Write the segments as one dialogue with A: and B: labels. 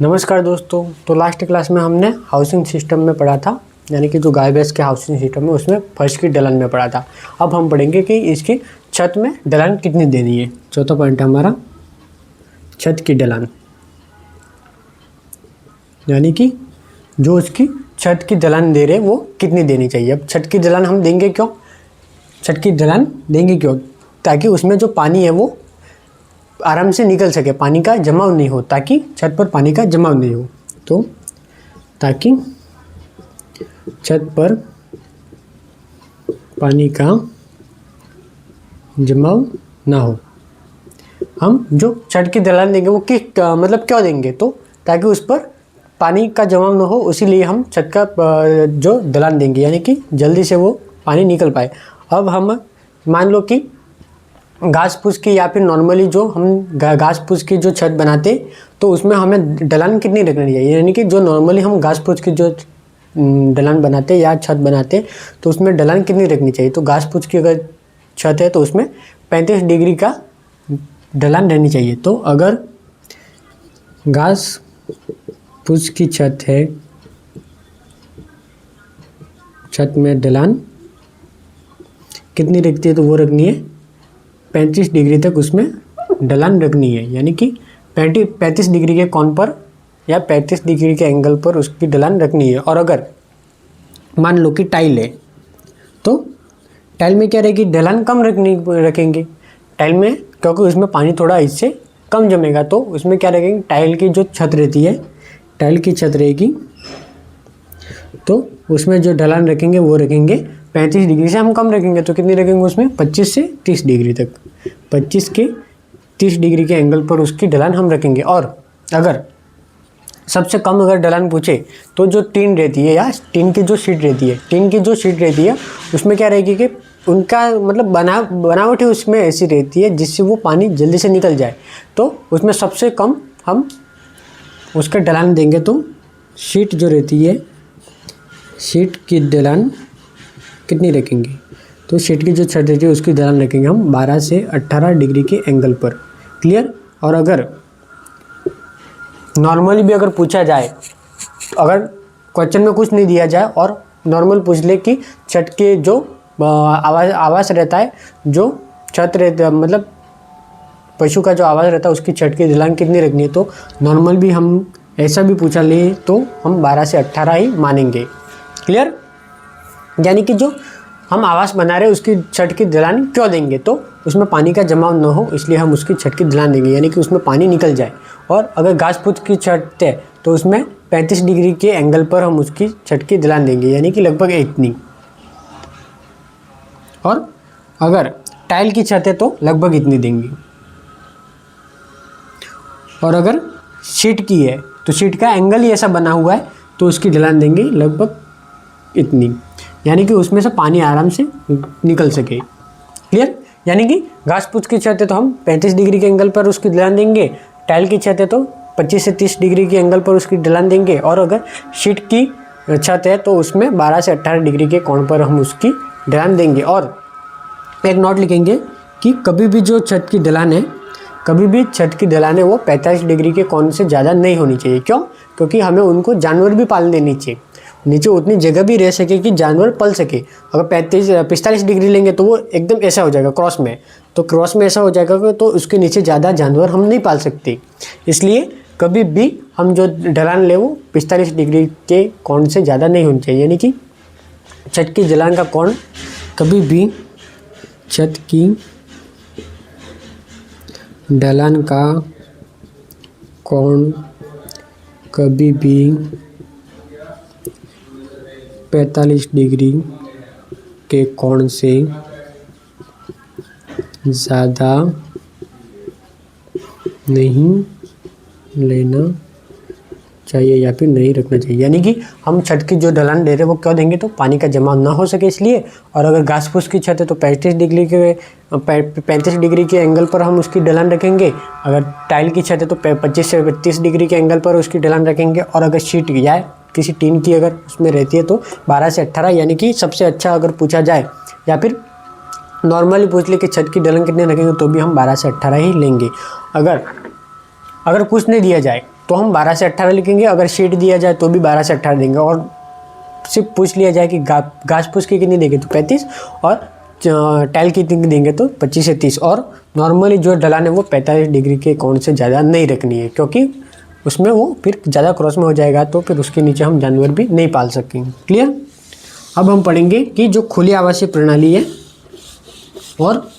A: नमस्कार दोस्तों। तो लास्ट क्लास में हमने हाउसिंग सिस्टम में पढ़ा था, यानी कि जो गाय भैंस के हाउसिंग सिस्टम में उसमें फर्श की ढलान में पढ़ा था। अब हम पढ़ेंगे कि इसकी छत में ढलान कितनी देनी है। चौथा पॉइंट है हमारा छत की ढलान, यानी कि जो उसकी छत की ढलान दे रहे वो कितनी देनी चाहिए। अब छत की ढलान हम देंगे क्यों, छत की ढलान देंगे क्यों, ताकि उसमें जो पानी है वो आराम से निकल सके, पानी का जमाव नहीं हो, ताकि छत पर पानी का जमाव नहीं हो। तो ताकि छत पर पानी का जमाव ना हो, हम जो छत की ढलान देंगे वो किस मतलब क्यों देंगे, तो ताकि उस पर पानी का जमाव ना हो, इसीलिए हम छत का जो ढलान देंगे, यानी कि जल्दी से वो पानी निकल पाए। अब हम मान लो कि घास फूस की या फिर नॉर्मली जो हम घास फूस की जो छत बनाते तो उसमें हमें ढलान कितनी रखनी चाहिए, यानी कि जो नॉर्मली हम घास फूस की जो ढलान बनाते या छत बनाते तो उसमें ढलान कितनी रखनी चाहिए। तो घास फूस की अगर छत है तो उसमें 35 डिग्री का ढलान रहनी चाहिए। तो अगर घास फूस की छत है, छत में ढलान कितनी रखती है, तो वो रखनी है 35 डिग्री तक उसमें ढलान रखनी है, यानी कि 35 डिग्री के कोण पर या 35 डिग्री के एंगल पर उसकी ढलान रखनी है। और अगर मान लो कि टाइल है तो टाइल में क्या रहेगी, ढलान कम रखेंगे टाइल में, क्योंकि उसमें पानी थोड़ा इससे कम जमेगा। तो उसमें क्या रखेंगे, टाइल की जो छत रहती है, टाइल की छत रहेगी तो उसमें जो ढलान रखेंगे वो रखेंगे 35 डिग्री से हम कम रखेंगे। तो कितनी रखेंगे उसमें 25 से 30 डिग्री तक, 25 के 30 डिग्री के एंगल पर उसकी ढलान हम रखेंगे। और अगर सबसे कम अगर ढलान पूछे तो जो टीन रहती है या टीन की जो शीट रहती है, टीन की जो शीट रहती है उसमें क्या रहेगी कि उनका मतलब बनावट ही उसमें ऐसी रहती है जिससे वो पानी जल्दी से निकल जाए। तो उसमें सबसे कम हम उसका ढलान देंगे। तो शीट जो रहती है, शीट की ढलान कितनी रखेंगे, तो शीट की जो छत रहती है उसकी ढलान रखेंगे हम 12 से 18 डिग्री के एंगल पर। क्लियर। और अगर नॉर्मली भी अगर पूछा जाए, तो अगर क्वेश्चन में कुछ नहीं दिया जाए और नॉर्मल पूछ ले कि छत के जो आवास रहता है, जो छत रहता मतलब पशु का जो आवाज़ रहता है उसकी छत की ढलान कितनी रखनी है, तो नॉर्मल भी हम ऐसा भी पूछा ले तो हम 12 से 18 ही मानेंगे। क्लियर। यानी कि जो हम आवास बना रहे हैं उसकी छत की ढलान क्यों देंगे, तो उसमें पानी का जमाव न हो इसलिए हम उसकी छत की ढलान देंगे, यानी कि उसमें पानी निकल जाए। और अगर घास फूस की छत है तो उसमें 35 डिग्री के एंगल पर हम उसकी छत की ढलान देंगे, यानी कि लगभग इतनी। और अगर टाइल की छत है तो लगभग इतनी देंगे। और अगर शीट की है तो शीट का एंगल ही ऐसा बना हुआ है तो उसकी ढलान देंगे लगभग इतनी, यानी कि उसमें से पानी आराम से निकल सके। क्लियर। यानी कि घास फूस की छत है तो हम 35 डिग्री के एंगल पर उसकी ढलान देंगे, टाइल की छत है तो 25 से 30 डिग्री के एंगल पर उसकी ढलान देंगे, और अगर शीट की छत है तो उसमें 12 से 18 डिग्री के कोण पर हम उसकी ढलान देंगे। और एक नोट लिखेंगे कि कभी भी जो छत की ढलान है, कभी भी छत की ढलान है वो 45 डिग्री के कोण से ज़्यादा नहीं होनी चाहिए। क्यों, क्योंकि हमें उनको जानवर भी पालने नीचे नीचे उतनी जगह भी रह सके कि जानवर पल सके। अगर 45 डिग्री लेंगे तो वो एकदम ऐसा हो जाएगा क्रॉस में, तो क्रॉस में ऐसा हो जाएगा तो उसके नीचे ज़्यादा जानवर हम नहीं पाल सकते। इसलिए कभी भी हम जो ढलान ले वो 45 डिग्री के कोण से ज़्यादा नहीं होनी चाहिए, यानी कि छत की ढलान का कोण कभी भी, छत की ढलान का कोण कभी भी 45 डिग्री के कोण से ज़्यादा नहीं लेना चाहिए या फिर नहीं रखना चाहिए। यानी कि हम छत की जो ढलान दे रहे हैं वो क्यों देंगे, तो पानी का जमाव ना हो सके इसलिए। और अगर घास फूस की छत है तो 35 डिग्री के एंगल पर हम उसकी ढलान रखेंगे। अगर टाइल की छत है तो 25 से 32 डिग्री के एंगल पर उसकी ढलान रखेंगे। और अगर शीट या किसी टीन की अगर उसमें रहती है तो 12 से 18, यानी कि सबसे अच्छा अगर पूछा जाए या फिर नॉर्मली पूछ ले कि छत की ढलान कितने रखेंगे तो भी हम 12 से 18 ही लेंगे। अगर कुछ नहीं दिया जाए तो तो हम 12 से 18 लिखेंगे, अगर शीट दिया जाए तो भी 12 से 18 देंगे, और सिर्फ पूछ लिया जाए कि घास फूस की कितनी देंगे तो 35, और टाइल कितनी देंगे तो 25 से 30। और नॉर्मली जो ढलान है वो 45 डिग्री के कोण से ज़्यादा नहीं रखनी है, क्योंकि उसमें वो फिर ज़्यादा क्रॉस में हो जाएगा, तो फिर उसके नीचे हम जानवर भी नहीं पाल सकेंगे। क्लियर। अब हम पढ़ेंगे कि जो खुली आवासीय प्रणाली है और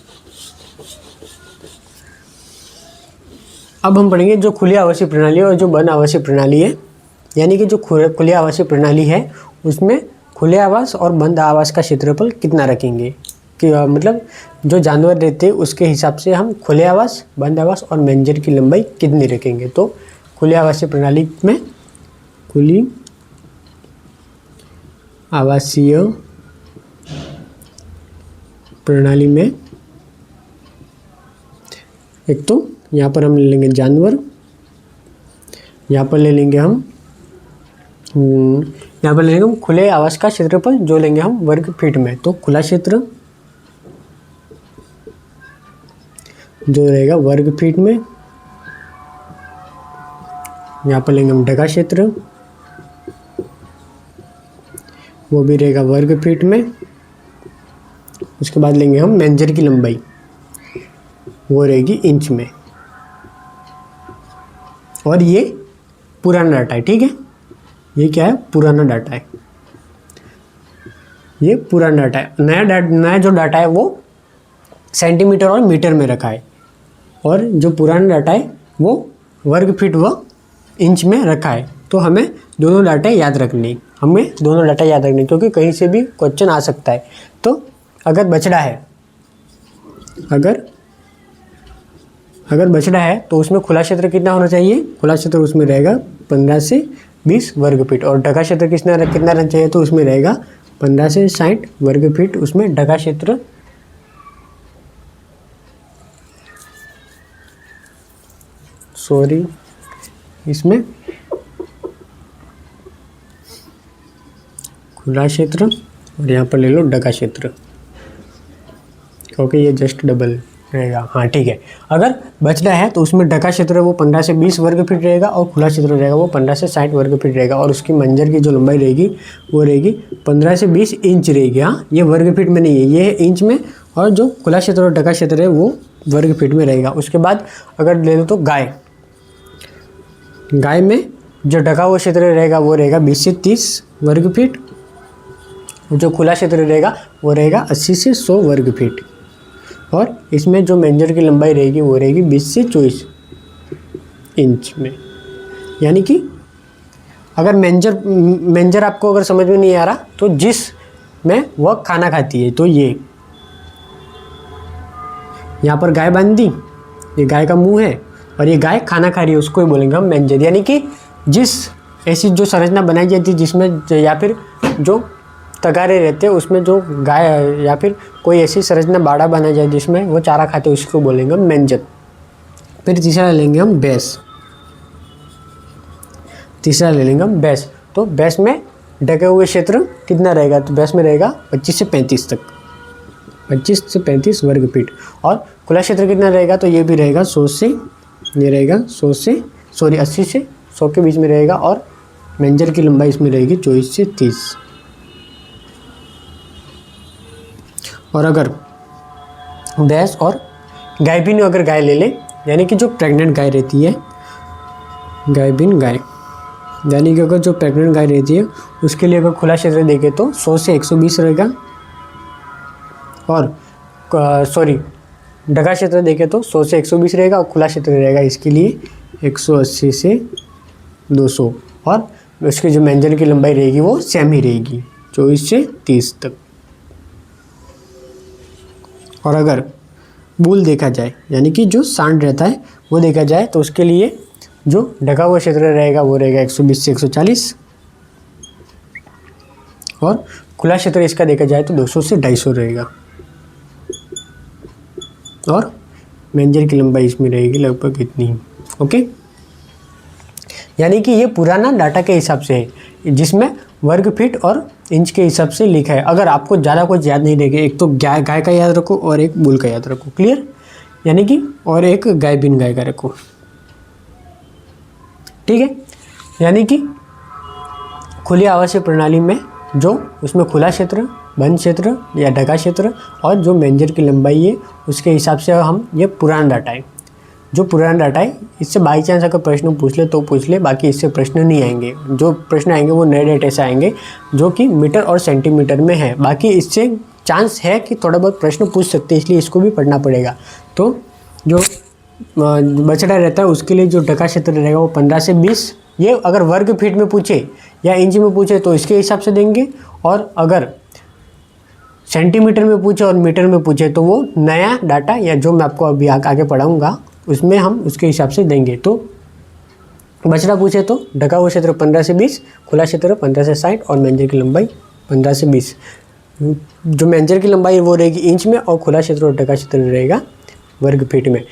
A: अब हम पढ़ेंगे जो खुली आवासीय प्रणाली है और जो बंद आवासीय प्रणाली है। यानी कि जो खुली आवासीय प्रणाली है उसमें खुले आवास और बंद आवास का क्षेत्रफल कितना रखेंगे, कि मतलब जो जानवर रहते हैं उसके हिसाब से हम खुले आवास, बंद आवास और मेंजर की लंबाई कितनी रखेंगे। तो खुली आवासीय प्रणाली में, खुली आवासीय प्रणाली में एक तो यहाँ पर हम ले लेंगे जानवर, यहाँ पर ले लेंगे हम यहाँ पर ले लेंगे हम खुले आवास का क्षेत्रफल, जो लेंगे हम वर्ग फीट में। तो खुला क्षेत्र जो रहेगा वर्ग फीट में, यहाँ पर लेंगे हम ढका क्षेत्र, वो भी रहेगा वर्ग फीट में। उसके बाद लेंगे हम मेंजर की लंबाई, वो रहेगी इंच में। और ये पुराना डाटा है, ठीक है। ये क्या है, पुराना डाटा है, ये पुराना डाटा है। नया जो डाटा है वो सेंटीमीटर और मीटर में रखा है, और जो पुराना डाटा है वो वर्ग फीट व इंच में रखा है। तो हमें दोनों डाटा याद रखने, क्योंकि कहीं से भी क्वेश्चन आ सकता है। तो अगर बछड़ा है, अगर बछड़ा है तो उसमें खुला क्षेत्र कितना होना चाहिए, खुला क्षेत्र उसमें रहेगा 15 से 20 वर्ग फीट, और ढका क्षेत्र कितना रहना चाहिए, तो उसमें रहेगा 15 से 60 वर्ग फीट उसमें ढका क्षेत्र। इसमें खुला क्षेत्र और यहाँ पर ले लो ढका क्षेत्र, क्योंकि ये जस्ट डबल रहेगा। हाँ ठीक है। अगर बछड़ा है तो उसमें ढका क्षेत्र वो 15 से 20 वर्ग फीट रहेगा, और खुला क्षेत्र रहेगा वो 15 से 60 वर्ग फीट रहेगा, और उसकी मंजर की जो लंबाई रहेगी वो रहेगी 15 से 20 इंच रहेगी। हाँ, ये वर्ग फीट में नहीं है, ये है इंच में, और जो खुला क्षेत्र और ढका क्षेत्र है वो वर्ग फीट में रहेगा। उसके बाद अगर ले लो तो गाय में जो ढका हुआ क्षेत्र रहेगा वो रहेगा 20 से 30 वर्ग फीट, जो खुला क्षेत्र रहेगा वो रहेगा 80 से 100 वर्ग फीट, और इसमें जो मेंजर की लंबाई रहेगी वो रहेगी 20 से 24 इंच में। यानी कि अगर मेंजर आपको अगर समझ में नहीं आ रहा, तो जिस में वह खाना खाती है, तो ये यहाँ पर गाय बांध दी, ये गाय का मुंह है, और ये गाय खाना खा रही है, उसको ही बोलेंगे हम मेंजर। यानी कि जिस ऐसी जो संरचना बनाई जाती है जिसमें, या फिर जो तगारे रहते हैं उसमें जो गाय, या फिर कोई ऐसी संरचना बाड़ा बना जाए जिसमें वो चारा खाते हैं, उसको बोलेंगे हम मेंजर। फिर तीसरा ले लेंगे हम भैंस, तो भैंस में ढके हुए क्षेत्र कितना रहेगा, तो भैंस में रहेगा 25 से 35 तक, 25 से 35 वर्ग फीट, और खुला क्षेत्र कितना रहेगा, तो ये भी रहेगा 100 से, ये रहेगा 80 से 100 के बीच में रहेगा, और मेंजर की लंबाई इसमें रहेगी 24 से 30। और अगर भैंस और गायबीन अगर गाय ले ले, यानी कि जो प्रेग्नेंट गाय रहती है, गायबीन गाय, यानी कि अगर जो प्रेग्नेंट गाय रहती है उसके लिए अगर खुला क्षेत्र देखें तो 100 से 120 रहेगा, और ढका क्षेत्र देखें तो 100 से 120 रहेगा, और खुला क्षेत्र रहेगा इसके लिए 180 से 200, और उसकी जो मेंजर की लंबाई रहेगी वो सेम ही रहेगी 24 से 30 तक। और अगर बूल देखा जाए, यानी कि जो सांड रहता है वो देखा जाए, तो उसके लिए जो ढका हुआ क्षेत्र रहेगा वो रहेगा 120 से 140, और खुला क्षेत्र इसका देखा जाए तो 200 से 250 रहेगा, और मेंजर की लंबाई इसमें रहेगी लगभग इतनी। ओके, यानी कि ये पुराना डाटा के हिसाब से है, जिसमें वर्ग फीट और इंच के हिसाब से लिखा है। अगर आपको ज़्यादा कुछ याद नहीं रहेगा, एक तो गाय का याद रखो और एक बुल का याद रखो, क्लियर। यानी कि और एक गायबीन गाय का रखो, ठीक है, यानी कि खुली आवासीय प्रणाली में जो उसमें खुला क्षेत्र, बंद क्षेत्र या ढका क्षेत्र और जो मेंजर की लंबाई है उसके हिसाब से हम ये पुराना डाटा है, जो पुराना डाटा है इससे बाई चांस अगर प्रश्न पूछ ले तो पूछ ले, बाकी इससे प्रश्न नहीं आएंगे। जो प्रश्न आएंगे वो नए डेटे से आएंगे जो कि मीटर और सेंटीमीटर में है। बाकी इससे चांस है कि थोड़ा बहुत प्रश्न पूछ सकते हैं, इसलिए इसको भी पढ़ना पड़ेगा। तो जो बछड़ा रहता है उसके लिए जो ढका क्षेत्र रहेगा वो 15 से 20, ये अगर वर्ग फीट में पूछे या इंच में पूछे तो इसके हिसाब से देंगे, और अगर सेंटीमीटर में पूछे और मीटर में पूछे तो वो नया डाटा या जो मैं आपको अभी आगे पढ़ाऊँगा उसमें हम उसके हिसाब से देंगे। तो बछड़ा पूछे तो ढका हुआ क्षेत्र 15 से 20, खुला क्षेत्र 15 से 60 और मेंजर की लंबाई 15 से 20। जो मेंजर की लंबाई वो रहेगी इंच में और खुला क्षेत्र और ढका क्षेत्र रहेगा वर्ग फीट में।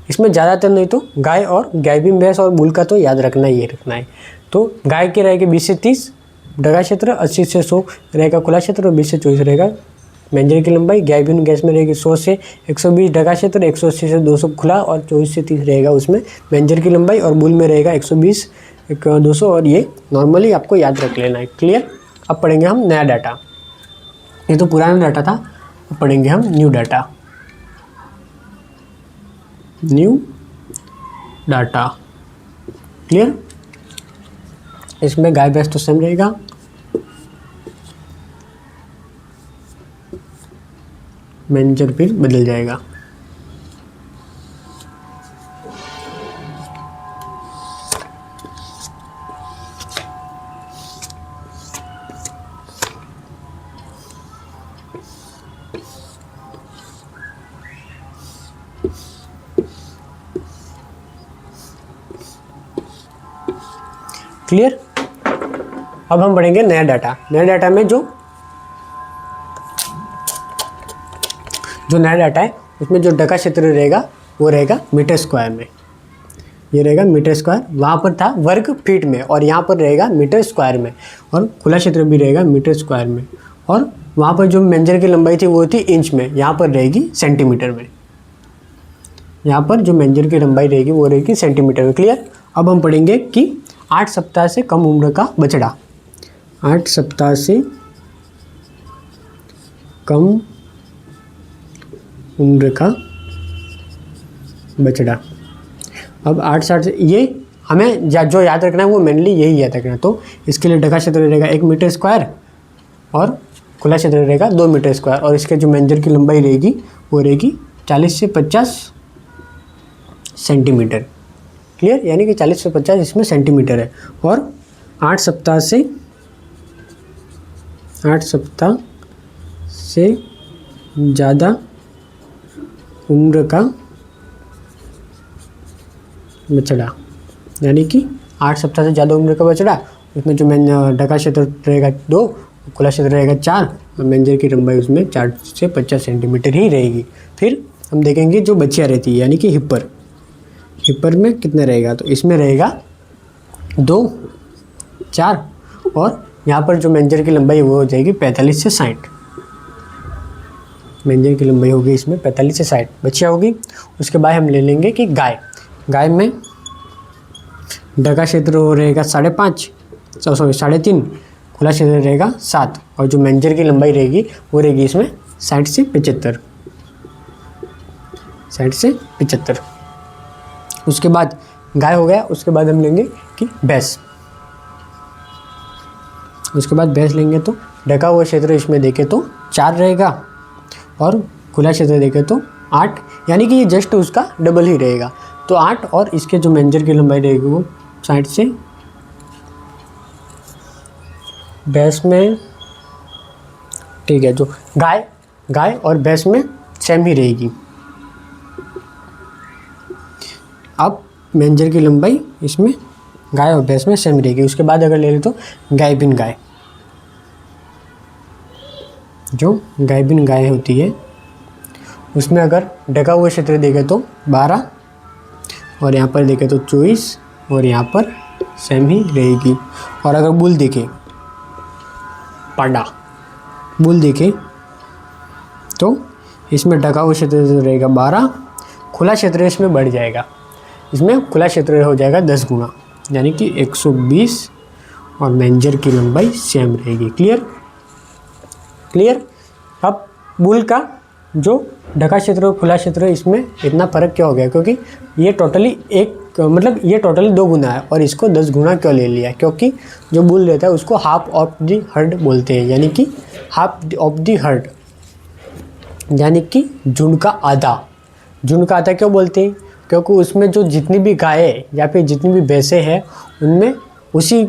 A: इसमें ज़्यादातर नहीं तो गाय और गायबीन भैंस और बुल का तो याद रखना ही रखना है। तो गाय के रहेगा 20 से 30 ढका क्षेत्र, 80 से 100 रहेगा खुला क्षेत्र और 20 से 24 रहेगा मेंजर की लंबाई। गायबीन गैस में रहेगी 100 से 120 ढका क्षेत्र, 180 से 200 खुला और 24 से 30 रहेगा उसमें मेंजर की लंबाई। और बुल में रहेगा 120 200 और ये नॉर्मली आपको याद रख लेना है। क्लियर। अब पढ़ेंगे हम नया डाटा। ये तो पुराना डाटा था, अब पढ़ेंगे हम new data. New data. Clear. इसमें गाय भैंस तो सेम रहेगा, मेंजर फिर बदल जाएगा। क्लियर। अब हम पढ़ेंगे नया डाटा। नया डाटा में जो नया डाटा है उसमें जो ढका क्षेत्र रहेगा वो रहेगा मीटर स्क्वायर में। ये रहेगा मीटर स्क्वायर, वहाँ पर था वर्ग फीट में और यहाँ पर रहेगा मीटर स्क्वायर में, और खुला क्षेत्र भी रहेगा मीटर स्क्वायर में। और वहाँ पर जो मेंजर की लंबाई थी वो थी इंच में, यहाँ पर रहेगी सेंटीमीटर में। यहाँ पर जो मेंजर की लंबाई रहेगी वो रहेगी सेंटीमीटर में। क्लियर। अब हम पढ़ेंगे कि 8 सप्ताह से कम उम्र का बछड़ा, 8 सप्ताह से कम उम्र का बछड़ा। अब 8-60 ये हमें जो याद रखना है वो मेनली यही याद रखना है। तो इसके लिए ढका क्षेत्र रहेगा 1 मीटर स्क्वायर और खुला क्षेत्र रहेगा 2 मीटर स्क्वायर, और इसके जो मेंजर की लंबाई रहेगी वो रहेगी 40 से 50 सेंटीमीटर। क्लियर। यानी कि 40 से 50 इसमें सेंटीमीटर है। और 8 सप्ताह से ज़्यादा उम्र का बछड़ा, यानी कि 8 सप्ताह से ज़्यादा उम्र का बछड़ा, उसमें जो ढका क्षेत्र रहेगा 2, खुला क्षेत्र रहेगा 4 और मेंजर की लंबाई उसमें 4 से 50 सेंटीमीटर ही रहेगी। फिर हम देखेंगे जो बच्चियाँ रहती है यानी कि हिपर में कितने रहेगा, तो इसमें रहेगा 2, 4 और यहाँ पर जो मेंजर की लंबाई वो हो जाएगी 45 से 60। मेंजर की लंबाई होगी इसमें 45 से 60 बच्चियाँ होगी। उसके बाद हम ले लेंगे कि गाय में ढका क्षेत्र वो रहेगा 5.5 3.5, खुला क्षेत्र रहेगा 7 और जो मेंजर की लंबाई रहेगी वो रहेगी इसमें 60 से 75। उसके बाद गाय हो गया। उसके बाद हम लेंगे कि भैंस। उसके बाद भैंस लेंगे तो ढका हुआ क्षेत्र इसमें देखें तो 4 रहेगा और खुला क्षेत्र देखें तो 8, यानी कि ये जस्ट उसका डबल ही रहेगा। तो 8 और इसके जो मेंजर की लंबाई रहेगी वो 60 से। भैंस में ठीक है, जो गाय और भैंस में सेम ही रहेगी। अब मेंजर की लंबाई इसमें गाय और भैंस में सेम रहेगी। उसके बाद अगर ले ले तो गायबीन गाय, जो गायबीन गाय होती है उसमें अगर ढका हुआ क्षेत्र देखें तो 12 और यहाँ पर देखें तो 24 और यहाँ पर सेम ही रहेगी। और अगर बुल देखें, बुल देखें तो इसमें ढका हुआ क्षेत्र रहेगा 12, खुला क्षेत्र इसमें बढ़ जाएगा, इसमें खुला क्षेत्र हो जाएगा 10 गुना। यानी कि 120 और मेंजर की लंबाई सेम रहेगी। क्लियर। अब बुल का जो ढका क्षेत्र और खुला क्षेत्र इसमें इतना फ़र्क क्या हो गया, क्योंकि ये टोटली ये टोटली 2 गुना है और इसको 10 गुना क्यों ले लिया, क्योंकि जो बुल रहता है उसको हाफ ऑफ दी हर्ड बोलते हैं, यानी कि हाफ ऑफ दी हर्ड, यानी कि झुंड का आधा। झुंड का आधा क्यों बोलते हैं, क्योंकि उसमें जो जितनी भी गायें या फिर जितनी भी भैंसें हैं उनमें उसी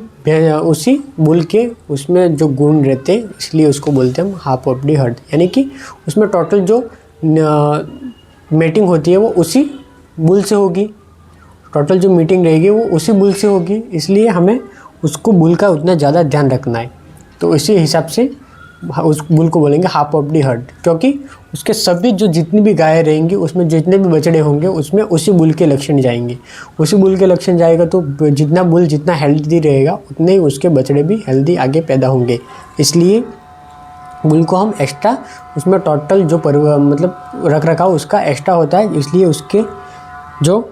A: बुल के उसमें जो गुण रहते हैं, इसलिए उसको बोलते हैं हम हाफ ऑफ दी हर्ड, यानी कि उसमें टोटल जो मीटिंग होती है वो उसी बुल से होगी, टोटल जो मीटिंग रहेगी वो उसी बुल से होगी, इसलिए हमें उसको बुल का उतना ज़्यादा ध्यान रखना है। तो इसी हिसाब से उस बुल को बोलेंगे हाफ ऑफ दी हर्ड, क्योंकि उसके सभी जो जितनी भी गायें रहेंगी उसमें जितने भी बछड़े होंगे उसमें उसी बुल के लक्षण जाएंगे। उसी बुल के लक्षण जाएगा तो जितना बुल जितना हेल्दी रहेगा उतने ही उसके बछड़े भी हेल्दी आगे पैदा होंगे। इसलिए बुल को हम एक्स्ट्रा उसमें टोटल जो रख रखाव उसका एक्स्ट्रा होता है, इसलिए उसके जो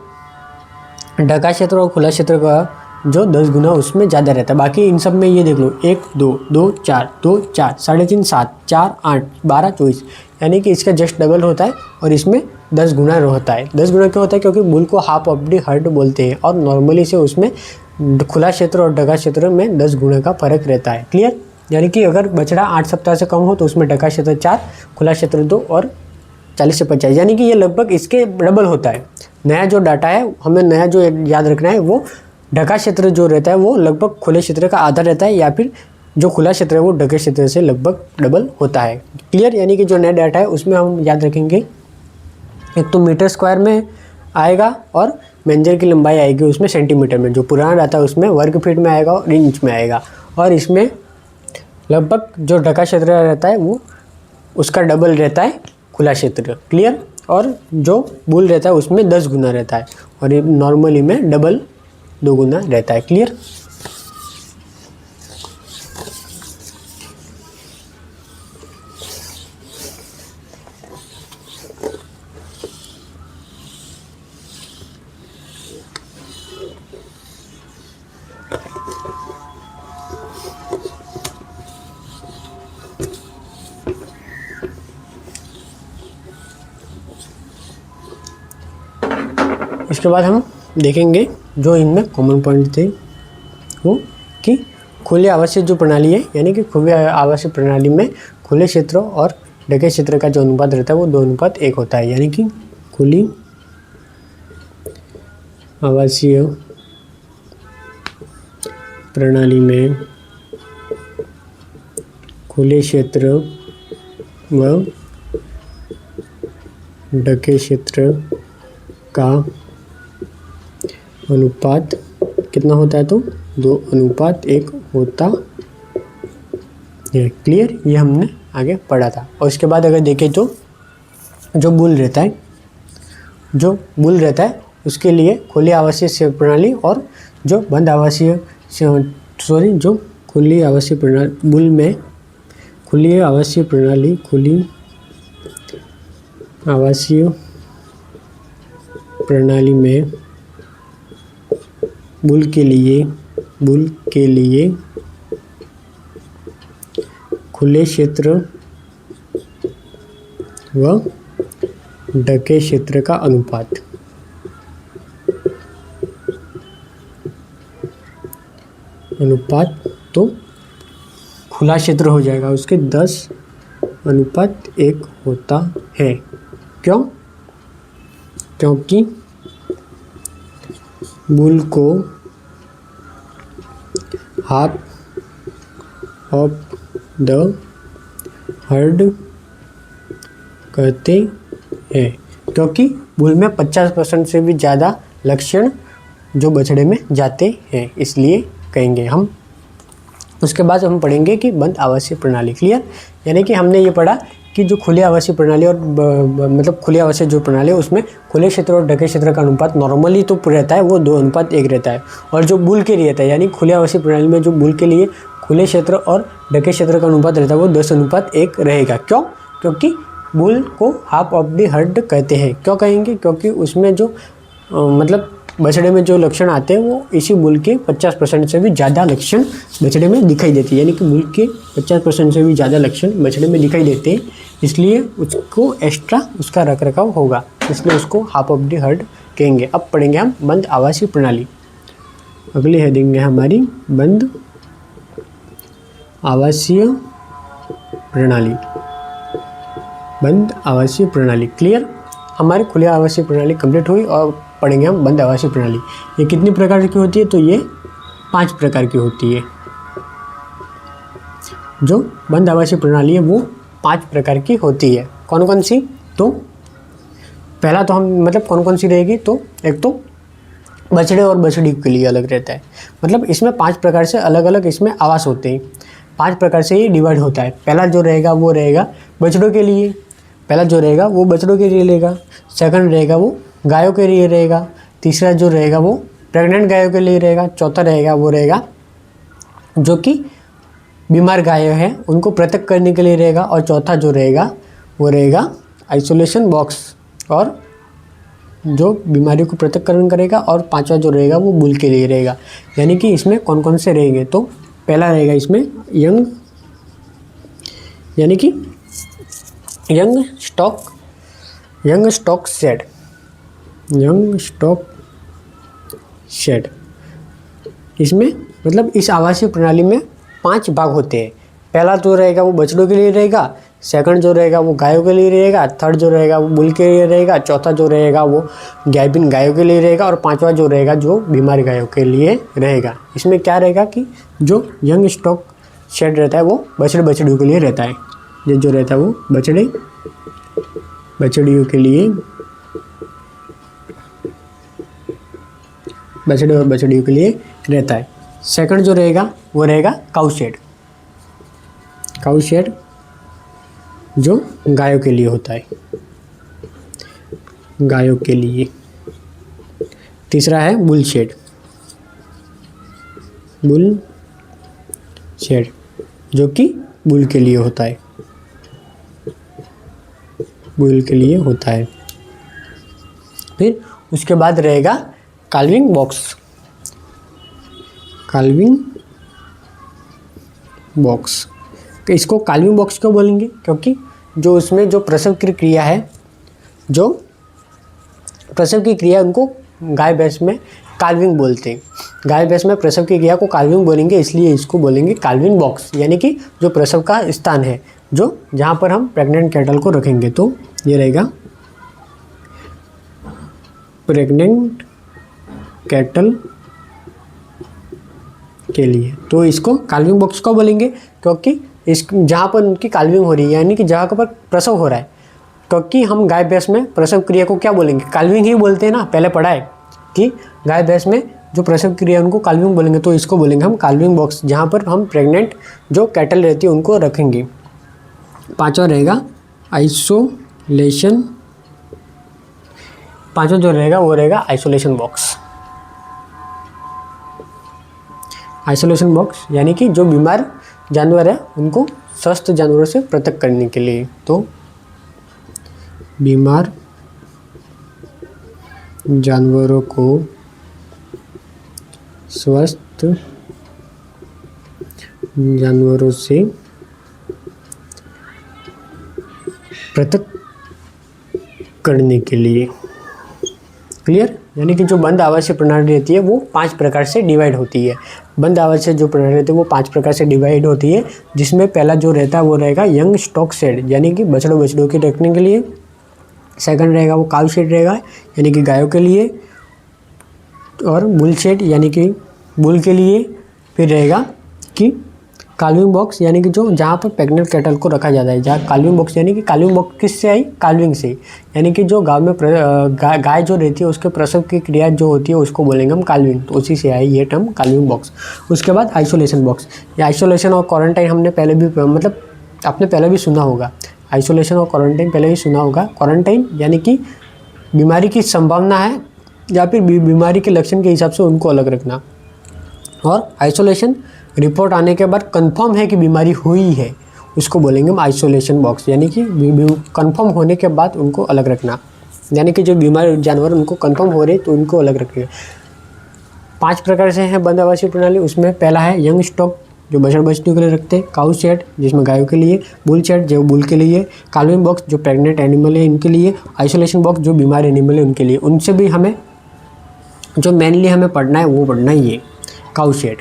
A: ढका क्षेत्र और खुला क्षेत्र का जो 10 गुना उसमें ज़्यादा रहता है। बाकी इन सब में ये देख लो 1 2 2 4 2 4 3.5 7 4 8 12 24, यानी कि इसका जस्ट डबल होता है और इसमें 10 गुना होता है। 10 गुना क्यों होता है, क्योंकि बुल को हाफ ऑफ दी हर्ड बोलते हैं और नॉर्मली से उसमें खुला क्षेत्र और ढका क्षेत्र में 10 गुना का फर्क रहता है। क्लियर। यानी कि अगर बछड़ा 8 सप्ताह से कम हो तो उसमें ढका क्षेत्र 4, खुला क्षेत्र 2 और 40 से 50, यानी कि ये लगभग इसके डबल होता है। नया जो डाटा है हमें नया जो याद रखना है वो ढका क्षेत्र जो रहता है वो लगभग खुले क्षेत्र का आधा रहता है, या फिर जो खुला क्षेत्र है वो ढके क्षेत्र से लगभग डबल होता है। क्लियर। यानी कि जो नया डाटा है उसमें हम याद रखेंगे एक तो मीटर स्क्वायर में आएगा और मेंजर की लंबाई आएगी उसमें सेंटीमीटर में, जो पुराना डाटा है उसमें वर्ग फीट में आएगा और इंच में आएगा, और इसमें लगभग जो ढका क्षेत्र रहता है वो उसका डबल रहता है खुला क्षेत्र। क्लियर। और जो बुल रहता है उसमें 10 गुना रहता है और ये नॉर्मली में डबल 2 गुना रहता है। क्लियर। इसके बाद हम देखेंगे जो इनमें कॉमन पॉइंट थे वो कि खुले आवासीय जो प्रणाली है, यानी कि खुले आवासीय प्रणाली में खुले क्षेत्र और ढके क्षेत्र का जो अनुपात रहता है वो 2:1 होता है। यानी कि खुली आवासीय प्रणाली में खुले क्षेत्र व ढके क्षेत्र का अनुपात कितना होता है, तो 2:1 होता है। क्लियर। ये हमने आगे पढ़ा था। और इसके बाद अगर देखें तो जो बुल रहता है उसके लिए खुली आवासीय प्रणाली और जो बंद आवासीय जो खुली आवासीय प्रणाली बुल में खुली आवासीय प्रणाली में बुल के लिए खुले क्षेत्र व ढके क्षेत्र का अनुपात तो खुला क्षेत्र हो जाएगा उसके 10:1 होता है। क्यों? क्योंकि बुल को हाफ ऑफ द हर्ड कहते हैं, क्योंकि बुल में 50% से भी ज़्यादा लक्षण जो बछड़े में जाते हैं, इसलिए कहेंगे हम। उसके बाद हम पढ़ेंगे कि बंद आवासीय प्रणाली। क्लियर। यानी कि हमने ये पढ़ा कि जो खुली आवासीय प्रणाली और खुली आवासीय जो प्रणाली है उसमें खुले क्षेत्र और ढके क्षेत्र का अनुपात नॉर्मली तो रहता है वो 2:1 रहता है, और जो बुल के लिए रहता है यानी खुली आवासीय प्रणाली में जो बुल के लिए खुले क्षेत्र और ढके क्षेत्र का अनुपात रहता है वो 10:1 रहेगा। क्यों? क्योंकि बुल को हाफ ऑफ द हर्ड कहते हैं। क्यों कहेंगे? क्योंकि उसमें जो बछड़े में जो लक्षण आते हैं वो इसी बुल के 50% से भी ज़्यादा लक्षण बछड़े में दिखाई देते हैं, यानी कि बुल के 50% से भी ज़्यादा लक्षण बछड़े में दिखाई देते हैं, इसलिए उसको एक्स्ट्रा उसका रख रखाव होगा, इसलिए उसको हाफ ऑफ द हर्ड कहेंगे। अब पढ़ेंगे हम बंद आवासीय प्रणाली। अगली हेडिंग है हमारी बंद आवासीय प्रणाली। बंद आवासीय प्रणाली क्लियर। हमारी खुली आवासीय प्रणाली कंप्लीट हुई और पढ़ेंगे हम बंद आवासीय प्रणाली। ये कितनी प्रकार की होती है? तो ये 5 प्रकार की होती है। जो बंद आवासीय प्रणाली है वो 5 प्रकार की होती है। कौन कौन सी? तो पहला तो हम मतलब कौन कौन सी रहेगी, तो एक तो बछड़े और बछड़ी के लिए अलग रहता है, मतलब इसमें 5 प्रकार से अलग अलग इसमें आवास होते हैं, 5 प्रकार से ये डिवाइड होता है। पहला जो रहेगा वो रहेगा बछड़ों के लिए, पहला जो रहेगा वो बछड़ों के लिए रहेगा, सेकंड रहेगा वो गायों के लिए रहेगा, तीसरा जो रहेगा वो प्रेग्नेंट गायों के लिए रहेगा, चौथा रहेगा वो रहेगा जो कि बीमार गायें हैं उनको पृथक करने के लिए रहेगा, और चौथा जो रहेगा वो रहेगा आइसोलेशन बॉक्स, और जो बीमारी को पृथक्करण करेगा, और पांचवा जो रहेगा वो बुल के लिए रहेगा। यानी कि इसमें कौन कौन से रहेंगे? तो पहला रहेगा इसमें यंग, यानी कि young stock shade, young stock shade. इसमें मतलब इस आवासीय प्रणाली में 5 भाग होते हैं। पहला जो रहेगा वो बछड़ों के लिए रहेगा, सेकंड जो रहेगा वो गायों के लिए रहेगा, थर्ड जो रहेगा वो बुल के लिए रहेगा, चौथा जो रहेगा वो गायबिन गायों के लिए रहेगा, और पांचवा जो रहेगा जो बीमार गायों के लिए रहेगा। इसमें क्या रहेगा कि जो यंग स्टॉक शेड रहता है वो बछड़ियों के लिए रहता है। ये जो रहता है वो बछड़ियों के लिए, बछड़े और बछड़ियों के लिए रहता है। सेकंड जो रहेगा वो रहेगा काऊ शेड जो गायों के लिए होता है, गायों के लिए। तीसरा है बुल शेड जो कि बुल के लिए होता है, बुल के लिए होता है। फिर उसके बाद रहेगा काल्विंग बॉक्स। तो इसको काल्विंग बॉक्स क्यों बोलेंगे? क्योंकि जो उसमें जो प्रसव की क्रिया है, जो प्रसव की क्रिया उनको गाय भैंस में काल्विंग बोलते हैं। गाय भैंस में प्रसव की क्रिया को काल्विंग बोलेंगे, इसलिए इसको बोलेंगे काल्विंग बॉक्स, यानी कि जो प्रसव का स्थान है, जो जहाँ पर हम प्रेग्नेंट कैटल को रखेंगे। तो ये रहेगा प्रेग्नेंट कैटल के लिए। तो इसको काल्विंग बॉक्स क्यों बोलेंगे? क्योंकि इस जहाँ पर उनकी काल्विंग हो रही है, यानी कि जहाँ पर प्रसव हो रहा है। क्योंकि हम गाय भैंस में प्रसव क्रिया को क्या बोलेंगे? काल्विंग ही बोलते हैं ना, पहले पढ़ा है कि गाय भैंस में जो प्रसव क्रिया उनको काल्विंग बोलेंगे। तो इसको बोलेंगे हम काल्विंग बॉक्स, जहाँ पर हम प्रेग्नेंट जो कैटल रहती है उनको रखेंगे। पांचवा रहेगा आइसोलेशन, पांचवा जो रहेगा वो रहेगा आइसोलेशन बॉक्स। आइसोलेशन बॉक्स यानी कि जो बीमार जानवर है उनको स्वस्थ जानवरों से पृथक करने के लिए। तो बीमार जानवरों को स्वस्थ जानवरों से पृथक करने के लिए। क्लियर? यानी कि जो बंद आवासीय प्रणाली रहती है वो 5 प्रकार से डिवाइड होती है। बंद आवासीय जो प्रणाली रहती है वो 5 प्रकार से डिवाइड होती है, जिसमें पहला जो रहता है वो रहेगा यंग स्टॉक शेड, यानी कि बछड़ों के रखने के लिए। सेकंड रहेगा वो काऊ शेड रहेगा, यानी कि गायों के लिए, और बुल शेड यानी कि बुल के लिए। फिर रहेगा कि काल्विंग बॉक्स, यानी कि जो जहाँ पर प्रेग्नेंट कैटल को रखा जाता है। जहाँ काल्विंग बॉक्स यानी कि काल्विंग बॉक्स किससे आई? काल्विंग से, यानी कि जो गाँव में गाय जो रहती है उसके प्रसव की क्रिया जो होती है उसको बोलेंगे हम काल्विंग। तो उसी से आई ये टर्म काल्विंग बॉक्स। उसके बाद आइसोलेशन बॉक्स। ये आइसोलेशन और क्वारंटाइन हमने पहले भी मतलब आपने पहले भी सुना होगा। आइसोलेशन और क्वारंटाइन पहले भी सुना होगा। क्वारंटाइन यानी कि बीमारी की संभावना है या फिर बीमारी के लक्षण के हिसाब से उनको अलग रखना, और आइसोलेशन रिपोर्ट आने के बाद कंफर्म है कि बीमारी हुई है, उसको बोलेंगे हम आइसोलेशन बॉक्स, यानी कि कंफर्म होने के बाद उनको अलग रखना। यानी कि जो बीमार जानवर उनको कंफर्म हो रहे तो उनको अलग रखेगा। 5 प्रकार से है बंद आवासीय प्रणाली। उसमें पहला है यंग स्टॉक जो बछड़ बछड़ियों के लिए रखते हैं, काउ शेड जिसमें गायों के लिए, बुल शेड जो बुल के लिए, काल्विंग बॉक्स जो प्रेग्नेंट एनिमल है इनके लिए, आइसोलेशन बॉक्स जो बीमार एनिमल है उनके लिए। उनसे भी हमें जो मेनली हमें पढ़ना है वो पढ़ना ही है काउ शेड।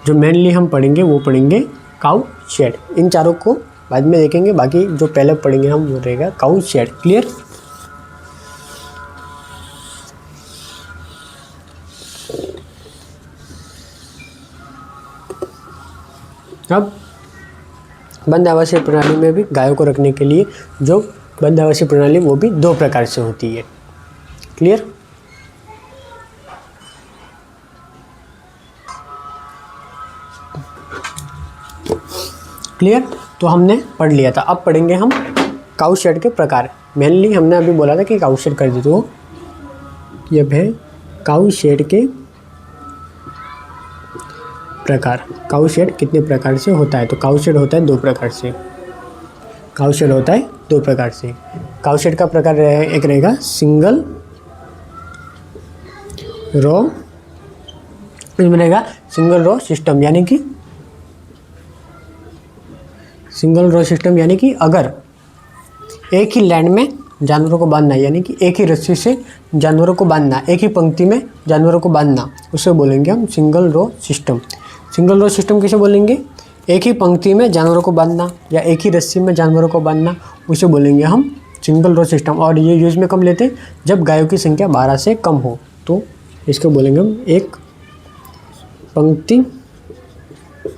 A: जो मेनली हम पढ़ेंगे वो पढ़ेंगे काउ शेड। इन चारों को बाद में देखेंगे, बाकी जो पहले पढ़ेंगे हम वो रहेगा काउ शेड। क्लियर? अब बंद आवासीय प्रणाली में भी गायों को रखने के लिए जो बंद आवासीय प्रणाली वो भी 2 प्रकार से होती है। क्लियर? क्लियर? तो हमने पढ़ लिया था। अब पढ़ेंगे हम काउ शेड के प्रकार। मेनली हमने अभी बोला था कि काउ शेड कर दे, तो ये है काउ शेड के प्रकार। काउ शेड कितने प्रकार से होता है? तो काउ शेड होता है 2 प्रकार से। काउ शेड होता है 2 प्रकार से। काउ शेड का प्रकार एक रहेगा सिंगल रो, इसमें रहेगा सिंगल रो सिस्टम, यानी कि सिंगल रो सिस्टम यानी कि अगर एक ही लैंड में जानवरों को बांधना, यानी कि एक ही रस्सी से जानवरों को बांधना, एक ही पंक्ति में जानवरों को बांधना, उसे बोलेंगे हम single row system. Single row system किसे बोलेंगे? एक ही पंक्ति में जानवरों को बांधना या एक ही रस्सी में जानवरों को बांधना, उसे बोलेंगे हम सिंगल रो सिस्टम। और ये यूज में कब लेते हैं? जब गायों की संख्या 12 से कम हो, तो इसको बोलेंगे हम एक पंक्ति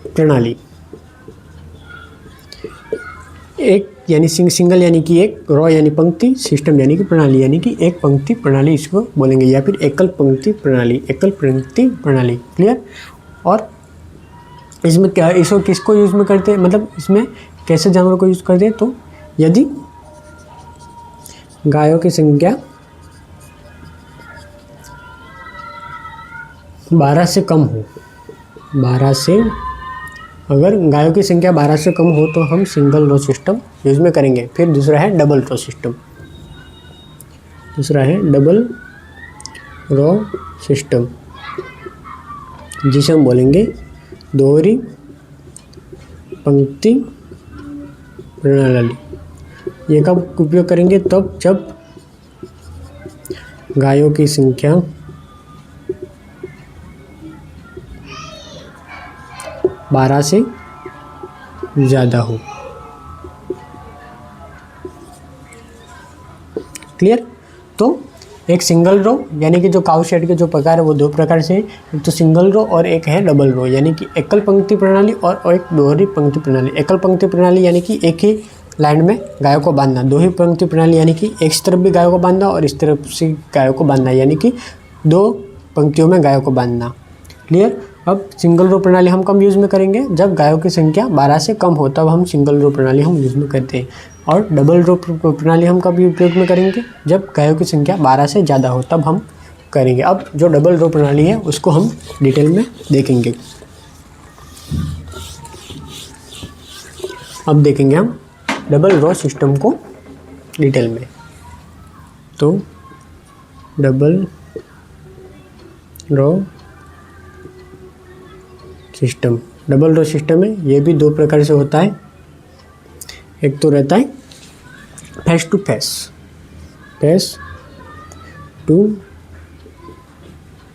A: प्रणाली। एक यानी सिंगल यानी कि एक, रो यानी पंक्ति, सिस्टम यानी कि प्रणाली, यानी कि एक पंक्ति प्रणाली इसको बोलेंगे, या फिर एकल पंक्ति प्रणाली, एकल पंक्ति प्रणाली। क्लियर? और इसमें क्या, इसको किसको यूज़ में करते हैं, मतलब इसमें कैसे जानवरों को यूज़ करते हैं? तो यदि गायों की संख्या 12 से कम हो, 12 से, अगर गायों की संख्या 12 से कम हो तो हम सिंगल रो सिस्टम यूज में करेंगे। फिर दूसरा है डबल रो सिस्टम। दूसरा है डबल रो सिस्टम, जिसे हम बोलेंगे दोहरी पंक्ति प्रणाली। ये कब उपयोग करेंगे? तब जब गायों की संख्या 12 से ज़्यादा हो। क्लियर? तो एक सिंगल रो यानी कि जो काउ शेड के जो प्रकार है वो 2 प्रकार से, एक तो सिंगल रो और एक है डबल रो, यानी कि एकल पंक्ति प्रणाली और एक दोहरी पंक्ति प्रणाली। एकल पंक्ति प्रणाली यानी कि एक ही लाइन में गायों को बांधना। दोहरी पंक्ति प्रणाली यानी कि एक तरफ भी गायों को बांधना और इस तरफ से गायों को बांधना, यानी कि 2 पंक्तियों में गायों को बांधना। क्लियर? अब सिंगल रो प्रणाली हम कब यूज़ में करेंगे? जब गायों की संख्या 12 से कम हो, तब हम सिंगल रो प्रणाली हम यूज़ में करते हैं। और डबल रो प्रणाली हम कब उपयोग में करेंगे? जब गायों की संख्या 12 से ज़्यादा हो, तब हम करेंगे। अब जो डबल रो प्रणाली है उसको हम डिटेल में देखेंगे। अब देखेंगे हम डबल रो सिस्टम को डिटेल में। तो double row system, double row system है, ये भी 2 प्रकार से होता है। एक तो रहता है face to face, face to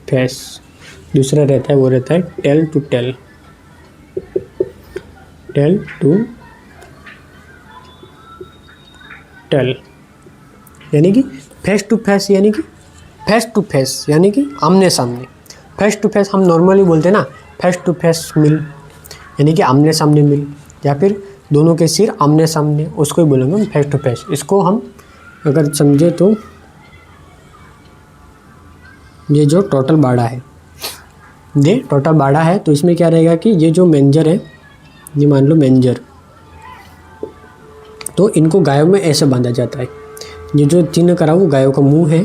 A: face. दूसरा रहता है वो रहता है tail to tail, tail to tail, यानी कि फेस टू फेस, यानी कि फेस टू फेस यानी कि आमने सामने। फेस टू फेस हम नॉर्मली बोलते हैं ना, फेस टू फेस मिल यानी कि आमने सामने मिल, या फिर दोनों के सिर आमने सामने, उसको ही बोलेंगे हम फेस टू फेस। इसको हम अगर समझे तो ये जो टोटल बाड़ा है, ये टोटल बाड़ा है, तो इसमें क्या रहेगा कि ये जो मेंजर है, ये मान लो मेंजर, तो इनको गायों में ऐसे बांधा जाता है। ये जो चिन्ह करा वो गायों का मुंह है,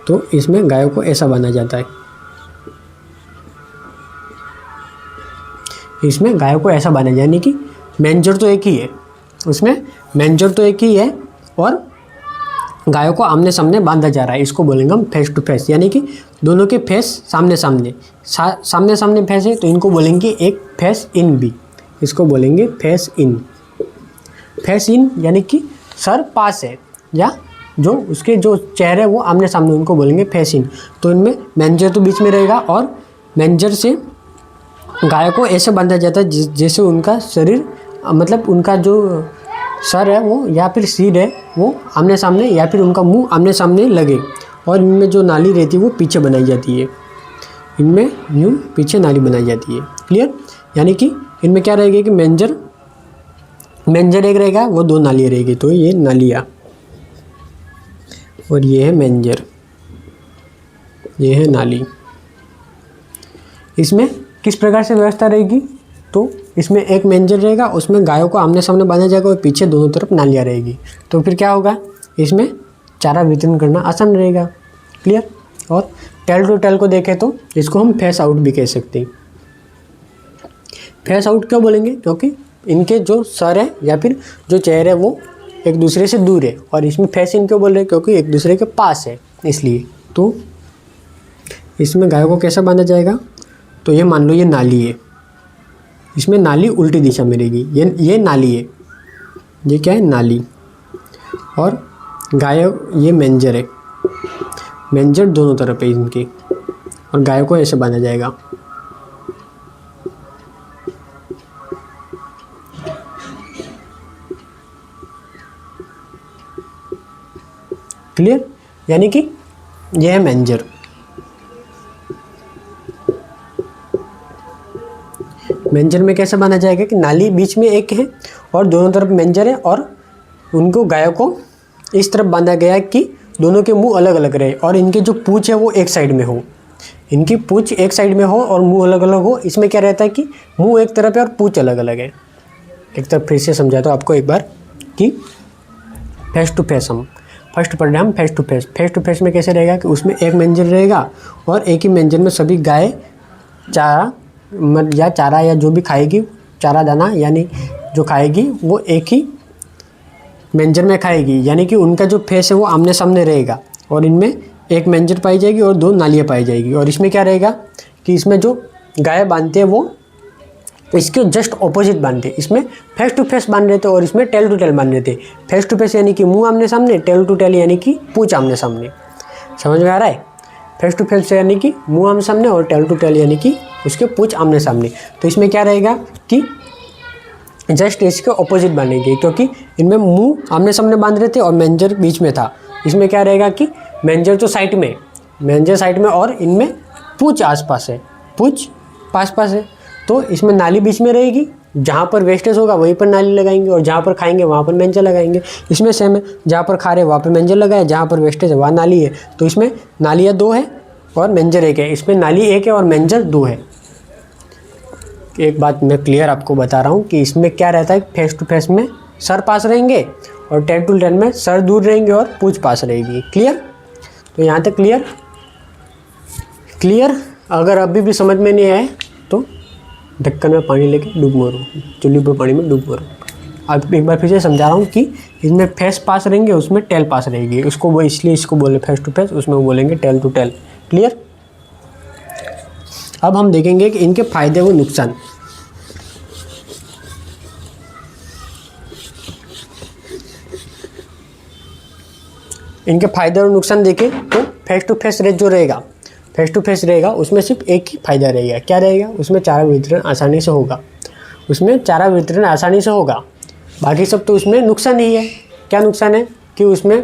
A: तो इसमें गायों को ऐसा बांधा जाता है। इसमें गायों को ऐसा बांधा, यानी कि मेंजर तो एक ही है, उसमें मेंजर तो एक ही है और गायों को आमने सामने बांधा जा रहा है, इसको बोलेंगे हम फेस टू फेस, यानी कि दोनों के फेस सामने सामने सामने सामने फेस है तो इनको बोलेंगे एक फेस इन भी, इसको बोलेंगे फेस इन। फेस इन यानी कि सर पास है या जो उसके जो चेहरे वो आमने सामने, उनको बोलेंगे फेस इन। तो इनमें मैनेजर तो बीच में रहेगा और मैनेजर से गाय को ऐसे बांधा जाता है जैसे उनका शरीर मतलब उनका जो सर है वो या फिर सिर है वो आमने सामने या फिर उनका मुंह आमने सामने लगे, और इनमें जो नाली रहती है वो पीछे बनाई जाती है, इनमें यूँ पीछे नाली बनाई जाती है। क्लियर? यानी कि इनमें क्या रहेगा कि मैनेजर एक रहेगा, वो दो नालियाँ रहेगी, तो ये नालियाँ और ये है मैनेजर, ये है नाली। इसमें किस प्रकार से व्यवस्था रहेगी? तो इसमें एक मैनेजर रहेगा, उसमें गायों को आमने सामने बांधा जाएगा और पीछे दोनों तरफ नालियाँ रहेगी। तो फिर क्या होगा, इसमें चारा वितरण करना आसान रहेगा। क्लियर? और टेल टू टेल को देखें तो इसको हम फेस आउट भी कह सकते हैं। फेस आउट क्यों बोलेंगे? क्योंकि इनके जो सर है या फिर जो चेहरे है वो एक दूसरे से दूर है, और इसमें फेस इन क्यों बोल रहे हैं? क्योंकि एक दूसरे के पास है इसलिए। तो इसमें गायों को कैसे बांधा जाएगा? तो ये मान लो ये नाली है, इसमें नाली उल्टी दिशा में रहेगी, ये नाली है, ये क्या है? नाली। और गाय ये मैनेजर है, मैनेजर दोनों तरफ है इनके, और गायों को ऐसे बांधा जाएगा। क्लियर? यानी कि यह है मैनेजर। मैनेजर में कैसे बांधा जाएगा कि नाली बीच में एक है और दोनों तरफ मैनेजर है, और उनको गायों को इस तरफ बांधा गया है कि दोनों के मुंह अलग अलग रहे और इनके जो पूंछ है वो एक साइड में हो, इनकी पूंछ एक साइड में हो और मुंह अलग अलग हो। इसमें क्या रहता है कि मुंह एक तरफ है और पूंछ अलग अलग है। एक तरफ फिर से समझाता हूँ आपको एक बार कि फेस टू फेस, हम फर्स्ट पढ़ रहे हैं हम face to face. Face to face में कैसे रहेगा कि उसमें एक मैनेजर रहेगा और एक ही मैनेजर में सभी गाय चारा या जो भी खाएगी, चारा दाना यानी जो खाएगी वो एक ही मैनेजर में खाएगी, यानी कि उनका जो फेस है वो आमने सामने रहेगा, और इनमें एक मैनेजर पाई जाएगी और दो नालियाँ पाई जाएगी। और इसमें क्या रहेगा कि इसमें जो गाय बांधते हैं वो इसके जस्ट ऑपोजिट बांधते हैं। इसमें फेस टू फेस बांध रहे थे और इसमें टेल टू टेल बांध रहे थे। फेस टू फेस यानी कि मुंह आमने सामने, टेल टू टेल यानी कि पूंछ आमने सामने। समझ में आ रहा है? फेस टू फेस यानी कि मुंह आमने सामने और टेल टू टेल यानी कि उसके पूंछ आमने सामने। तो इसमें क्या रहेगा कि जस्ट इसके ऑपोजिट बांधेंगे, क्योंकि इनमें मुंह आमने सामने बांध रहे थे और मैनेजर बीच में था। इसमें क्या रहेगा कि मैनेजर तो साइड में, मैनेजर साइड में और इनमें पूंछ आसपास है, पूंछ पास पास है। तो इसमें नाली बीच में रहेगी, जहाँ पर वेस्टेज होगा वहीं पर नाली लगाएंगे और जहाँ पर खाएंगे वहाँ पर मैनेजर लगाएंगे। इसमें सेम है, जहाँ पर खा रहे वहाँ पर मैनेजर लगाए, जहाँ पर वेस्टेज है वहाँ नाली है। तो इसमें नालियाँ दो है और मैनेजर एक है, इसमें नाली एक है और मैनेजर दो है। एक बात मैं क्लियर आपको बता रहा हूँ कि इसमें क्या रहता है, फेस टू फेस में सर पास रहेंगे और टेल टू टेल में सर दूर रहेंगे और पूंछ पास रहेगी। क्लियर? तो यहाँ तक क्लियर? क्लियर? अगर अभी भी समझ में नहीं आए तो ढक्कन में पानी लेके डूब मरो, चुल्ली पर पानी में डूब मरो। अब एक बार फिर से समझा रहा हूँ कि इसमें फेस पास रहेंगे, उसमें टेल पास रहेगी। उसको वो इसलिए इसको बोले फेस टू फेस, उसमें वो बोलेंगे टेल टू टेल। क्लियर? अब हम देखेंगे कि इनके फायदे व नुकसान। इनके फायदे और नुकसान देखें तो फेस टू फेस रेट जो रहेगा, फेस टू फेस रहेगा उसमें सिर्फ एक ही फायदा रहेगा। क्या रहेगा? उसमें चारा वितरण आसानी से होगा, उसमें चारा वितरण आसानी से होगा। बाकी सब तो उसमें नुकसान ही है। क्या नुकसान है? कि उसमें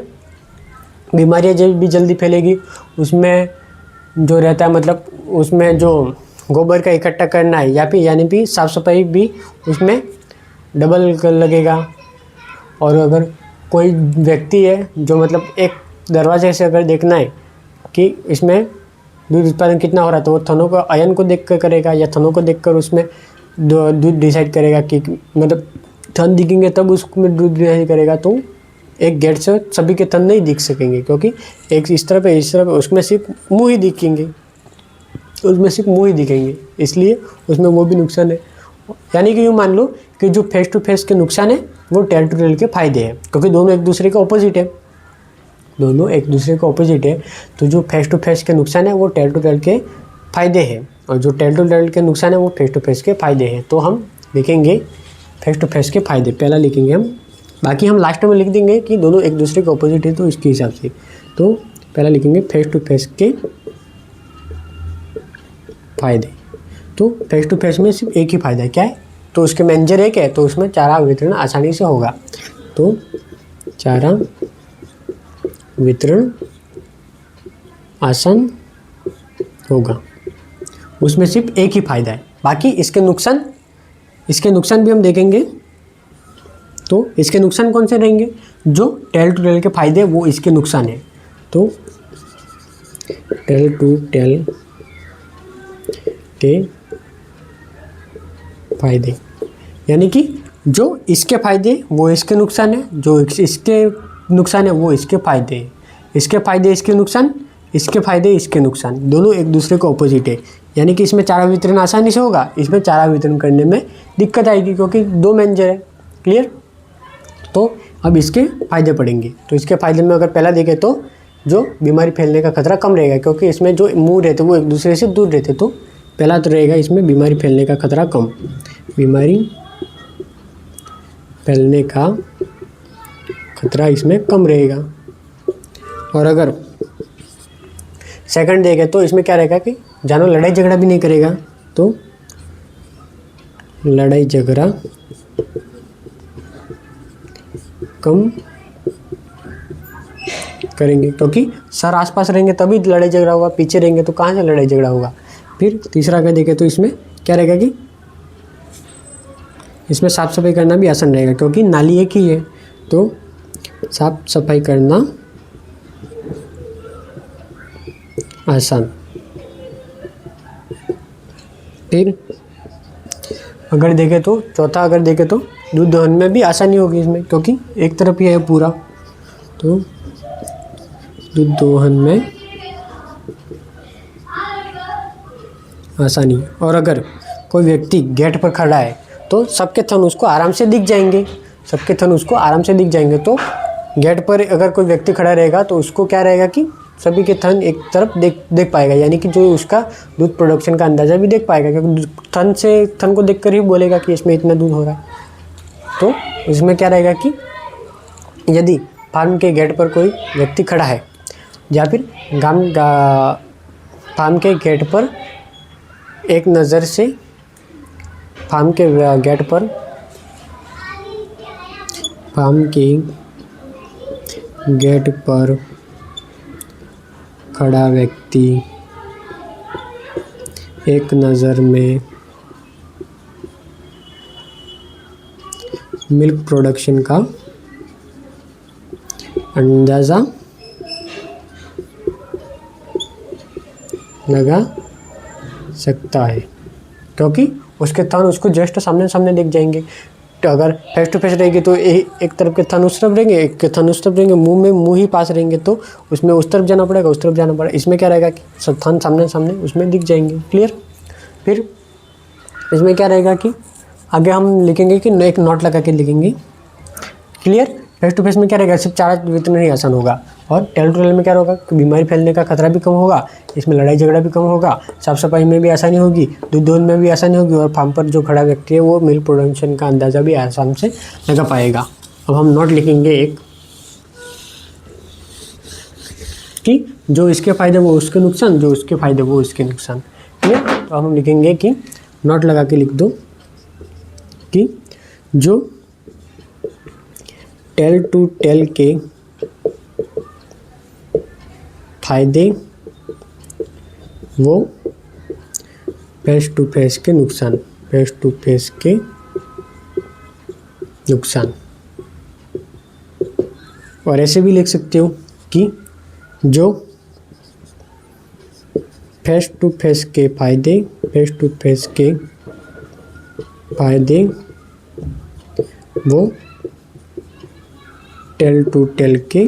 A: बीमारियाँ भी जल्दी फैलेगी, उसमें जो रहता है मतलब उसमें जो गोबर का इकट्ठा करना है या फिर यानी कि साफ़ सफाई भी उसमें डबल लगेगा। और अगर कोई व्यक्ति है जो मतलब एक दरवाजे से अगर देखना है कि इसमें दूध उत्पादन कितना हो रहा है, तो वो थनों को आयन को देख कर करेगा या थनों को देखकर उसमें दूध डिसाइड करेगा कि मतलब थन दिखेंगे तब उसमें दूध डिसाइड करेगा। तो एक गेट से सभी के थन नहीं दिख सकेंगे, क्योंकि एक इस तरफ है इस तरफ, उसमें सिर्फ मुँह ही दिखेंगे, उसमें सिर्फ मुँह ही दिखेंगे, इसलिए उसमें वो भी नुकसान है। यानी कि यूँ मान लो कि जो फेस टू फेस के नुकसान है वो टेल टू टेल के फायदे हैं, क्योंकि दोनों एक दूसरे के ऑपोजिट है। दोनों एक दूसरे के ऑपोजिट है, तो जो फेस टू फेस के नुकसान है वो टेल टू टेल के फ़ायदे हैं, और जो टेल टू टेल के नुकसान है वो फेस टू फेस के फ़ायदे हैं। तो हम लिखेंगे फेस टू फेस के फ़ायदे, पहला लिखेंगे हम, बाकी हम लास्ट में लिख देंगे कि दोनों एक दूसरे के ऑपोजिट है, तो इसके हिसाब से। तो पहला लिखेंगे फेस टू फेस के फ़ायदे। तो फेस टू फेस में सिर्फ एक ही फ़ायदा है, क्या है? तो उसके मैनेजर एक है, तो उसमें चारा वितरण आसानी से होगा। तो चारा वितरण आसान होगा, उसमें सिर्फ एक ही फ़ायदा है। बाकी इसके नुकसान भी हम देखेंगे। तो इसके नुकसान कौन से रहेंगे? जो टेल टू टेल के फ़ायदे वो इसके नुकसान है। तो टेल टू टेल के फ़ायदे, यानी कि जो इसके फ़ायदे वो इसके नुकसान है, जो इसके नुकसान है वो इसके फ़ायदे हैं, इसके फ़ायदे इसके नुकसान, इसके फ़ायदे इसके नुकसान, दोनों एक दूसरे को ऑपोजिट है। यानी कि इसमें चारा वितरण आसानी से होगा, इसमें चारा वितरण करने में दिक्कत आएगी क्योंकि दो मैनेजर है। क्लियर? तो अब इसके फ़ायदे पढ़ेंगे। तो इसके फ़ायदे में अगर पहला देखें तो जो बीमारी फैलने का खतरा कम रहेगा, क्योंकि इसमें जो मुंह रहते वो एक दूसरे से दूर रहते। तो पहला तो रहेगा इसमें बीमारी फैलने का खतरा कम, बीमारी फैलने का खतरा इसमें कम रहेगा। और अगर सेकंड देखें तो इसमें क्या रहेगा कि जानवर लड़ाई झगड़ा भी नहीं करेगा। तो लड़ाई झगड़ा कम करेंगे, क्योंकि सर आसपास रहेंगे तभी लड़ाई झगड़ा होगा, पीछे रहेंगे तो कहाँ से लड़ाई झगड़ा होगा। फिर तीसरा का देखें तो इसमें क्या रहेगा कि इसमें साफ़ सफाई करना भी आसान रहेगा, क्योंकि नाली एक ही है, तो साफ सफाई करना आसान। फिर अगर देखें तो चौथा अगर देखें तो दूध दोहन में भी आसानी होगी इसमें, क्योंकि एक तरफ ही है पूरा। तो दूध दोहन में आसानी। और अगर कोई व्यक्ति गेट पर खड़ा है तो सबके थन उसको आराम से दिख जाएंगे, सबके थन उसको आराम से दिख जाएंगे। तो गेट पर अगर कोई व्यक्ति खड़ा रहेगा तो उसको क्या रहेगा कि सभी के थन एक तरफ देख पाएगा, यानी कि जो उसका दूध प्रोडक्शन का अंदाज़ा भी देख पाएगा, क्योंकि थन को देखकर ही बोलेगा कि इसमें इतना दूध हो रहा है। तो इसमें क्या रहेगा कि यदि फार्म के गेट पर कोई व्यक्ति खड़ा है या फिर फार्म के गेट पर एक नज़र से फार्म के गेट पर खड़ा व्यक्ति एक नज़र में मिल्क प्रोडक्शन का अंदाज़ा लगा सकता है, क्योंकि उसके थन उसको जस्ट सामने सामने दिख जाएंगे। तो अगर फेस टू फेस रहेगी तो एक तरफ के थन उस तरफ रहेंगे, एक के थन उस तरफ रहेंगे, मुंह ही पास रहेंगे, तो उसमें उस तरफ जाना पड़ेगा, उस तरफ जाना पड़ेगा। इसमें क्या रहेगा कि सब थन सामने सामने उसमें दिख जाएंगे। क्लियर? फिर इसमें क्या रहेगा कि आगे हम लिखेंगे कि एक नोट लगा के लिखेंगे। क्लियर? फेस टू फेस में क्या रहेगा, सिर्फ चारा वितरण ही आसान होगा, और टेल टू टेल में क्या होगा कि बीमारी फैलने का खतरा भी कम होगा, इसमें लड़ाई झगड़ा भी कम होगा, साफ सफाई में भी आसानी होगी, दूध दोहन में भी आसानी होगी, और फार्म पर जो खड़ा व्यक्ति है वो मिल्क प्रोडक्शन का अंदाज़ा भी आसान से लगा पाएगा। अब हम नोट लिखेंगे एक कि जो इसके फ़ायदे वो उसके नुकसान, जो उसके फ़ायदे वो उसके नुकसान। क्लियर? तो हम लिखेंगे कि नोट लगा के लिख दो कि जो टेल टू टेल के फायदे वो फेस टू फेस के नुकसान, फेस टू फेस के नुकसान। और ऐसे भी लिख सकते हो कि जो फेस टू फेस के फायदे, फेस टू फेस के फायदे वो टेल टू टेल के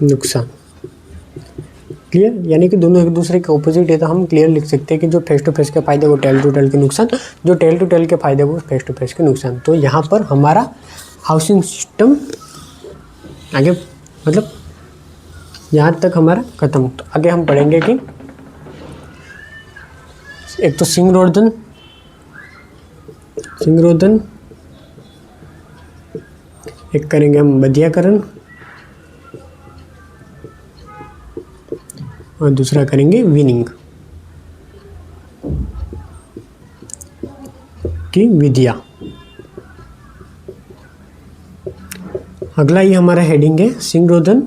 A: नुकसान। क्लियर? यानी कि दोनों एक दूसरे के ऑपोजिट है, तो हम क्लियर लिख सकते हैं कि जो फेस टू फेस के फायदे वो टेल टू टेल के नुकसान, जो टेल टू टेल के फायदे वो फेस टू फेस के नुकसान। तो यहाँ पर हमारा हाउसिंग सिस्टम आगे, मतलब यहाँ तक हमारा खत्म। तो आगे हम पढ़ेंगे कि एक तो सिंगरोधन, एक करेंगे हम बधियाकरण और दूसरा करेंगे विनिंग की विधियाँ। अगला ये हमारा हेडिंग है सिंगरोधन,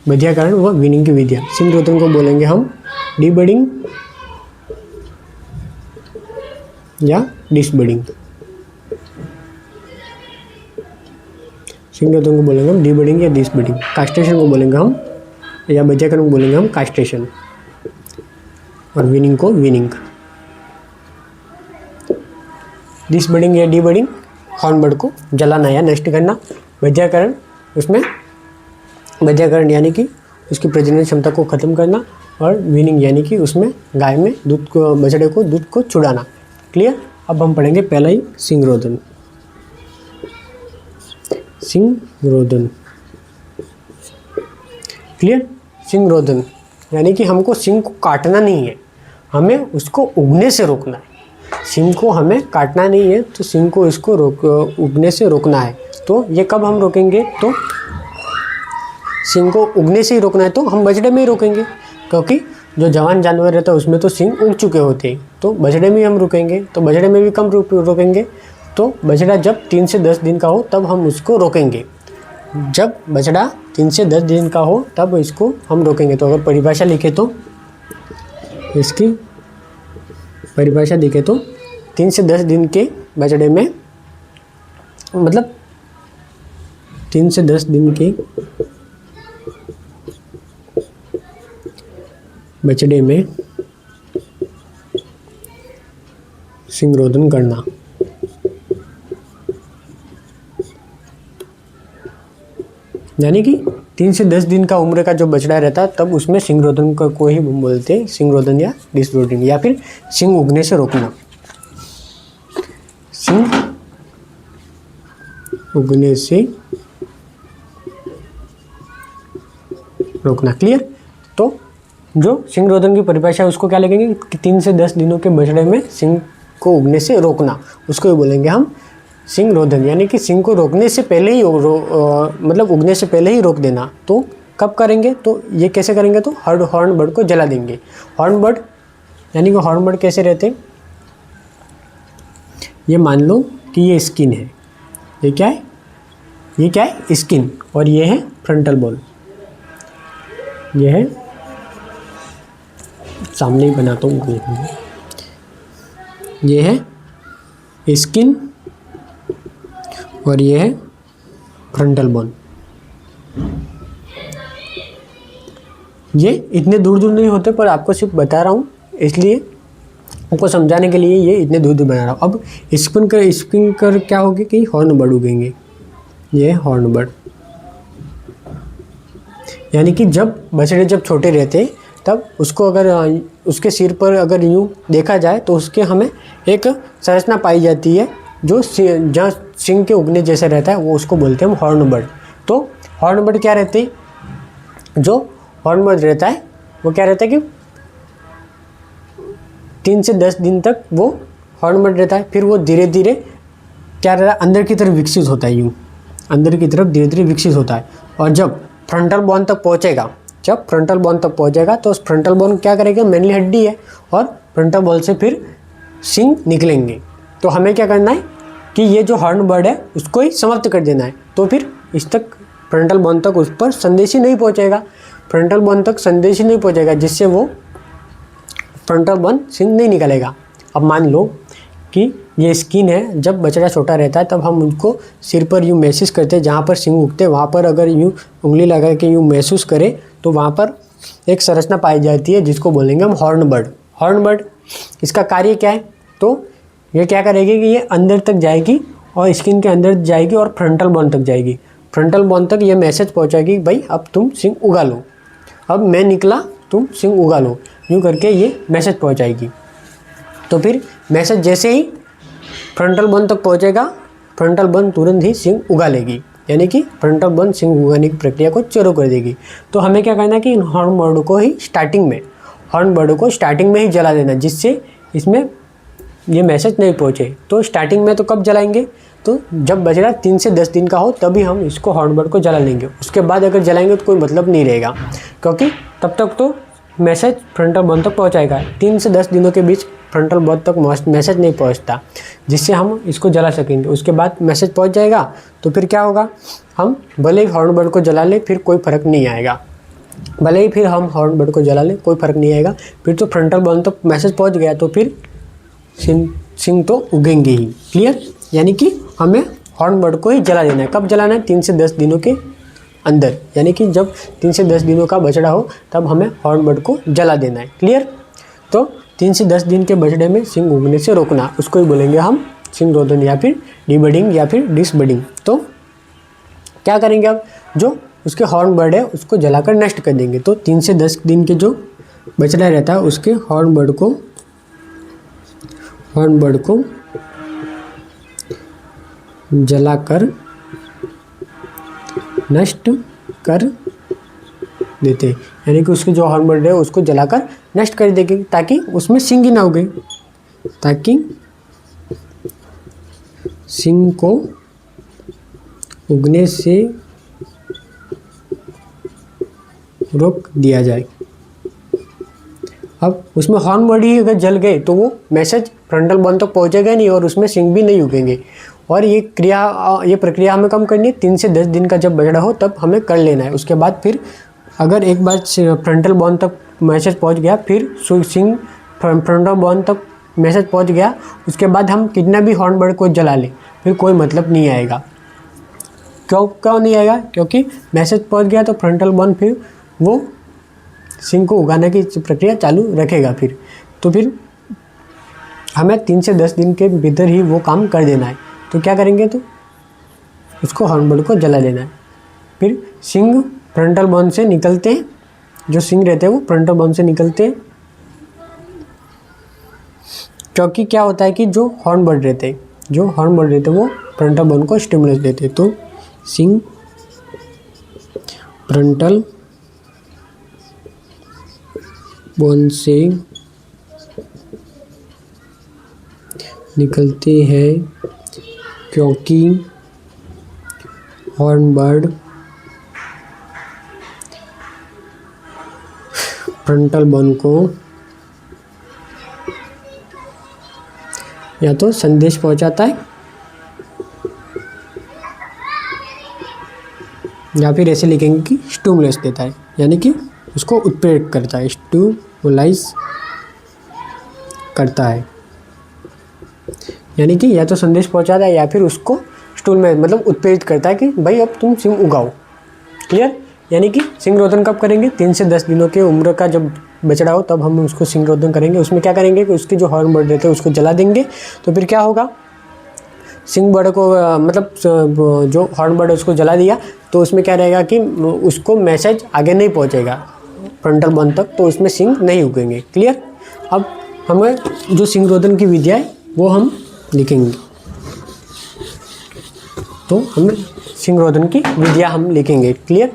A: बधियाकरण व विनिंग की विधियाँ। सिंगरोधन को बोलेंगे हम डीबडिंग या डिसबडिंग। सिंगरोधन को बोलेंगे हम डीबडिंग या डिसबडिंग। कास्ट्रेशन को बोलेंगे हम, या बधियाकरण को बोलेंगे हम कास्ट्रेशन, और विनिंग को विनिंग। डिसबडिंग या डीबडिंग हॉर्नबर्ड को जलाना या नष्ट करना। बधियाकरण, उसमें बधियाकरण यानी कि उसकी प्रजनन क्षमता को ख़त्म करना, और विनिंग यानी कि उसमें गाय में दूध को, बछड़े को दूध को छुड़ाना। क्लियर। अब हम पढ़ेंगे पहला ही सिंगरोधन। सिंगरोधन क्लियर। सिंगरोधन यानी कि हमको सिंग को काटना नहीं है, हमें उसको उगने से रोकना है। सिंग को हमें काटना नहीं है, तो सिंग को इसको उगने से रोकना है। तो ये कब हम रोकेंगे, तो सिंग को उगने से ही रोकना है तो हम बछड़े में ही रोकेंगे, क्योंकि जो जवान जानवर रहता है उसमें तो सिंग उग चुके होते हैं। तो बछड़े में ही हम रुकेंगे, तो बछड़े में भी कम रोकेंगे। तो बछड़ा जब 3 से 10 दिन का हो तब हम उसको रोकेंगे। जब बछड़ा 3 से 10 दिन का हो तब इसको हम रोकेंगे। तो अगर परिभाषा लिखे तो, इसकी परिभाषा लिखे तो 3 से 10 दिन के बछड़े में, मतलब 3 से 10 दिन के बछड़े में सिंगरोधन करना। यानी कि 3 से 10 दिन का उम्र का जो बछड़ा रहता है तब उसमें सिंगरोधन को ही बोलते हैं सिंगरोधन या डिसरोधन, या फिर सिंग उगने से रोकना। सिंग उगने से रोकना। क्लियर। तो जो सिंगरोधन की परिभाषा है उसको क्या लिखेंगे कि 3 से 10 दिनों के बछड़े में सिंग को उगने से रोकना, उसको ही बोलेंगे हम सिंगरोधन। यानी कि सिंग को रोकने से पहले ही मतलब उगने से पहले ही रोक देना। तो कब करेंगे, तो ये कैसे करेंगे, तो हॉर्नबर्ड को जला देंगे। हॉर्नबर्ड यानी कि हॉर्नबर्ड कैसे रहते, ये मान लो कि ये स्किन है, ये क्या है, ये क्या है स्किन, और ये है फ्रंटल बोन। ये है, सामने ही बनाता हूँ, ये है स्किन और ये है फ्रंटल बोन। ये इतने दूर दूर नहीं होते, पर आपको सिर्फ बता रहा हूँ, इसलिए आपको समझाने के लिए ये इतने दूर दूर बना रहा हूँ। अब स्पिन कर क्या होगी कि हॉर्नबर्ड उगेंगे। ये है हॉर्नबर्ड, यानी कि जब बछड़े जब छोटे रहते तब उसको अगर उसके सिर पर अगर यूँ देखा जाए तो उसके हमें एक संरचना पाई जाती है जो जहाँ सिंग के उगने जैसा रहता है, वो उसको बोलते हैं हम हॉर्नबर्ड। तो हॉर्नबर्ड क्या रहते हैं, जो हॉर्नबर्ड रहता है वो क्या रहता है कि 3 से 10 दिन तक वो हॉर्नबर्ड रहता है। फिर वो धीरे धीरे क्या रहता है, अंदर की तरफ विकसित होता है, यूँ अंदर की तरफ धीरे धीरे विकसित होता है। और जब फ्रंटल बोन तक पहुँचेगा, जब फ्रंटल बोन तक पहुँचेगा तो उस फ्रंटल बोन क्या करेगा, मेनली हड्डी है, और फ्रंटल बोन से फिर सिंग निकलेंगे। तो हमें क्या करना है कि ये जो हॉर्नबर्ड है उसको ही समाप्त कर देना है। तो फिर इस तक फ्रंटल बोन तक उस पर संदेश ही नहीं पहुँचेगा, फ्रंटल बोन तक संदेश ही नहीं पहुँचेगा, जिससे वो फ्रंटल बोन सिंग नहीं निकलेगा। अब मान लो कि ये स्किन है, जब बछड़ा छोटा रहता है तब हम उनको सिर पर यूँ महसूस करते हैं, जहाँ पर सिंग उगते हैं वहाँ पर अगर यूँ उंगली लगा के यूँ महसूस करें तो वहाँ पर एक संरचना पाई जाती है जिसको बोलेंगे हम हॉर्नबर्ड। हॉर्नबर्ड इसका कार्य क्या है, तो ये क्या करेगी कि ये अंदर तक जाएगी और स्किन के अंदर जाएगी और फ्रंटल बोन तक जाएगी। फ्रंटल बोन तक ये मैसेज पहुँचाएगी, भाई अब तुम सिंग उगा लो, अब मैं निकला तुम सिंग उगा लो, यूँ करके ये मैसेज पहुँचाएगी। तो फिर मैसेज जैसे ही फ्रंटल बोन तक पहुँचेगा, फ्रंटल बोन तुरंत ही सिंग उगा लेगी, यानी कि फ्रंटल बोन सिंग उगाने की प्रक्रिया को चालू कर देगी। तो हमें क्या करना है कि इन हॉर्न बर्ड को ही स्टार्टिंग में ही जला देना, जिससे इसमें ये मैसेज नहीं पहुँचे। तो स्टार्टिंग में तो कब जलाएंगे, तो जब बछड़ा 3 से 10 दिन का हो तभी हम इसको हॉर्न बर्ड को जला लेंगे। उसके बाद अगर जलाएंगे तो कोई मतलब नहीं रहेगा, क्योंकि तब तक तो मैसेज फ्रंटल बोन तक पहुंचाएगा। 3 से 10 दिनों के बीच फ्रंटल बोन तक मैसेज नहीं पहुंचता, जिससे हम इसको जला सकेंगे। उसके बाद मैसेज पहुंच जाएगा तो फिर क्या होगा, हम भले ही हॉर्न बर्ड को जला ले फिर कोई फ़र्क नहीं आएगा। भले ही फिर हम हॉर्न बर्ड को जला ले कोई फ़र्क नहीं आएगा, फिर तो फ्रंटल बोन तक मैसेज पहुँच गया तो फिर सिंग तो उगेंगे ही। क्लियर, यानी कि हमें हॉर्न बर्ड को ही जला देना है। कब जलाना है, 3 से 10 दिनों के अंदर, यानी कि जब 3 से 10 दिनों का बछड़ा हो तब हमें हॉर्न बर्ड को जला देना है। क्लियर, तो 3 से 10 दिन के बछड़े में सिंग उगने से रोकना, उसको ही बोलेंगे हम सिंग रोधन या फिर डीबडिंग या फिर डिसबडिंग। तो क्या करेंगे, अब जो उसके हॉर्न बर्ड है उसको जलाकर नष्ट कर देंगे। तो 3 से 10 दिन के जो बछड़ा रहता है उसके हॉर्न बर्ड को जलाकर नष्ट कर देते, यानी कि उसके जो हॉर्न बर्ड है उसको जलाकर नष्ट कर देंगे, ताकि उसमें सिंग ही ना उगे, ताकि सिंग को उगने से रोक दिया जाए। अब उसमें हॉर्न बर्ड ही अगर जल गए तो वो मैसेज फ्रंटल बोन तक पहुंचेगा नहीं और उसमें सिंग भी नहीं उगेंगे। और ये प्रक्रिया हमें कम करनी है, 3 से 10 दिन का जब बछड़ा हो तब हमें कर लेना है। उसके बाद फिर अगर एक बार फ्रंटल बोन तक मैसेज पहुंच गया, फिर सिंग फ्रंटल बोन तक मैसेज पहुंच गया, उसके बाद हम कितना भी हॉर्न बर्ड को जला लें फिर कोई मतलब नहीं आएगा। क्यों नहीं आएगा, क्योंकि मैसेज पहुंच गया तो फ्रंटल बोन फिर वो सिंग को उगाने की प्रक्रिया चालू रखेगा। फिर हमें 3 से 10 दिन के भीतर ही वो काम कर देना है। तो क्या करेंगे, तो उसको हॉर्न बर्ड को जला लेना है। फिर सिंग फ्रंटल बोन से निकलते हैं, जो सिंग रहते हैं वो फ्रंटल बोन से निकलते हैं, क्योंकि क्या होता है कि जो हॉर्न बर्ड रहते हैं वो फ्रंटल बोन को स्टिमुलस देते हैं। तो सिंग फ्रंटल बोन से निकलते हैं, क्योंकि हॉर्न बर्ड फ्रंटल बोन को या तो संदेश पहुंचाता है या फिर ऐसे लिखेंगे कि स्टिमुलस देता है, यानी कि उसको उत्प्रेरक करता है, स्टिमुलाइज करता है। यानी कि या तो संदेश पहुंचाता है या फिर उसको स्टूल में मतलब उत्प्रेरित करता है कि भाई अब तुम सिंग उगाओ। क्लियर, यानी कि सिंग रोधन कब करेंगे, 3 से 10 दिनों के उम्र का जब बछड़ा हो तब हम उसको सिंग रोधन करेंगे। उसमें क्या करेंगे कि उसके जो हॉर्न बर्ड रहते हैं उसको जला देंगे। तो फिर क्या होगा, सिंग बर्ड को मतलब जो हॉर्न बर्ड है उसको जला दिया तो उसमें क्या रहेगा कि उसको मैसेज आगे नहीं पहुंचेगा फ्रंटल बोन तक, तो उसमें सिंग नहीं उगेंगे। क्लियर, अब हमें जो सिंग रोधन की विधियाँ है वो हम लिखेंगे। तो हमें सिंग रोधन की विधियाँ हम लिखेंगे। क्लियर,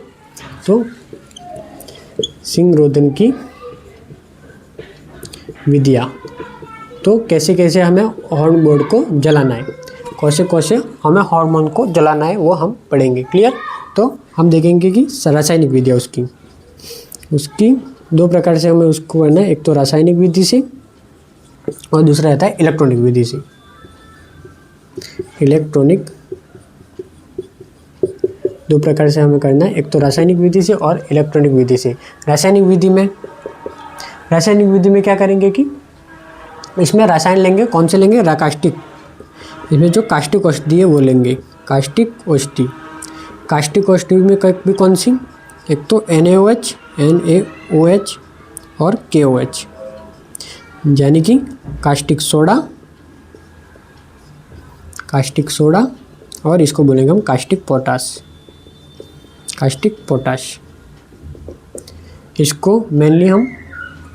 A: तो सिंग रोधन की विधियाँ, तो कैसे कैसे हमें हॉर्न बर्ड को जलाना है, कैसे हमें हार्मोन को जलाना है वो हम पढ़ेंगे। क्लियर, तो हम देखेंगे कि रासायनिक विधि है उसकी 2 प्रकार से हमें उसको करना है, एक तो रासायनिक विधि से और दूसरा रहता है इलेक्ट्रॉनिक विधि से। इलेक्ट्रॉनिक 2 प्रकार से हमें करना है, एक तो रासायनिक विधि से और इलेक्ट्रॉनिक विधि से। रासायनिक विधि में क्या करेंगे कि इसमें रसायन लेंगे, कौन से लेंगे, कास्टिक। इसमें जो कास्टिक औषधि है वो लेंगे, कास्टिक औषधि में भी कौन सी, एक तो NaOH और KOH, यानी कि कास्टिक सोडा और इसको बोलेंगे हम कास्टिक पोटाश। इसको मेनली हम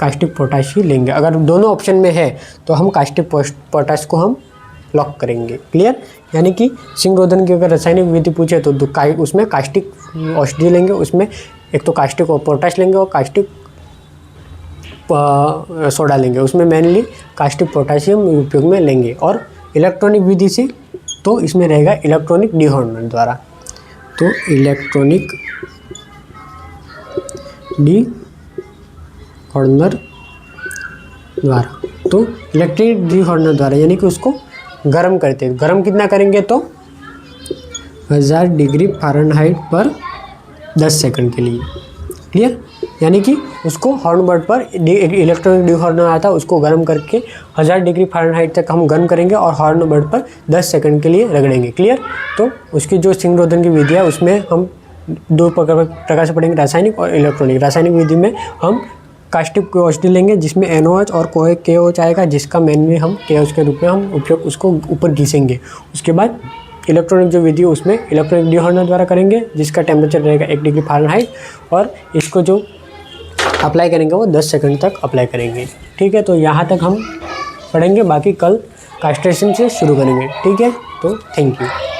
A: कास्टिक पोटाश ही लेंगे। अगर दोनों ऑप्शन में है तो हम कास्टिक पोटाश को हम लॉक करेंगे। क्लियर? यानी कि सिंगरोधन की अगर रासायनिक विधि पूछे तो उसमें कास्टिक औषधि लेंगे, उसमें एक तो कास्टिक और पोटाश लेंगे और कास्टिक सोडा लेंगे, उसमें मेनली कास्टिक पोटाशियम उपयोग में लेंगे। और इलेक्ट्रॉनिक विधि से तो इसमें रहेगा इलेक्ट्रॉनिक डिहॉर्नर द्वारा। तो इलेक्ट्रॉनिक डिहॉर्नर द्वारा, तो इलेक्ट्रॉनिक डिहॉर्नर द्वारा यानी कि उसको गर्म करते हैं। गर्म कितना करेंगे तो 1000 डिग्री फ़ारेनहाइट पर 10 सेकंड के लिए। क्लियर? यानी कि उसको हॉर्न बर्ड पर इलेक्ट्रॉनिक डिहॉर्नर आता है, उसको गर्म करके 1000 डिग्री फ़ारेनहाइट तक हम गर्म करेंगे और हॉर्न बर्ड पर 10 सेकंड के लिए रगड़ेंगे। क्लियर? तो उसकी जो सिंगरोधन की विधि है उसमें हम दो प्रकार से पढ़ेंगे, रासायनिक और इलेक्ट्रॉनिक। रासायनिक विधि में हम कास्टिक औषधि लेंगे जिसमें NOH और KOH आएगा, जिसका मेनली हम KOH के रूप में हम उपयोग उसको ऊपर घिसेंगे। उसके बाद इलेक्ट्रॉनिक जो विधि है उसमें इलेक्ट्रॉनिक डिहॉर्नर द्वारा करेंगे, जिसका टेम्परेचर रहेगा 1 डिग्री फ़ारेनहाइट, और इसको जो अप्लाई करेंगे वो 10 सेकंड तक अप्लाई करेंगे। ठीक है? तो यहाँ तक हम पढ़ेंगे, बाकी कल कास्ट्रेशन से शुरू करेंगे। ठीक है? तो थैंक यू।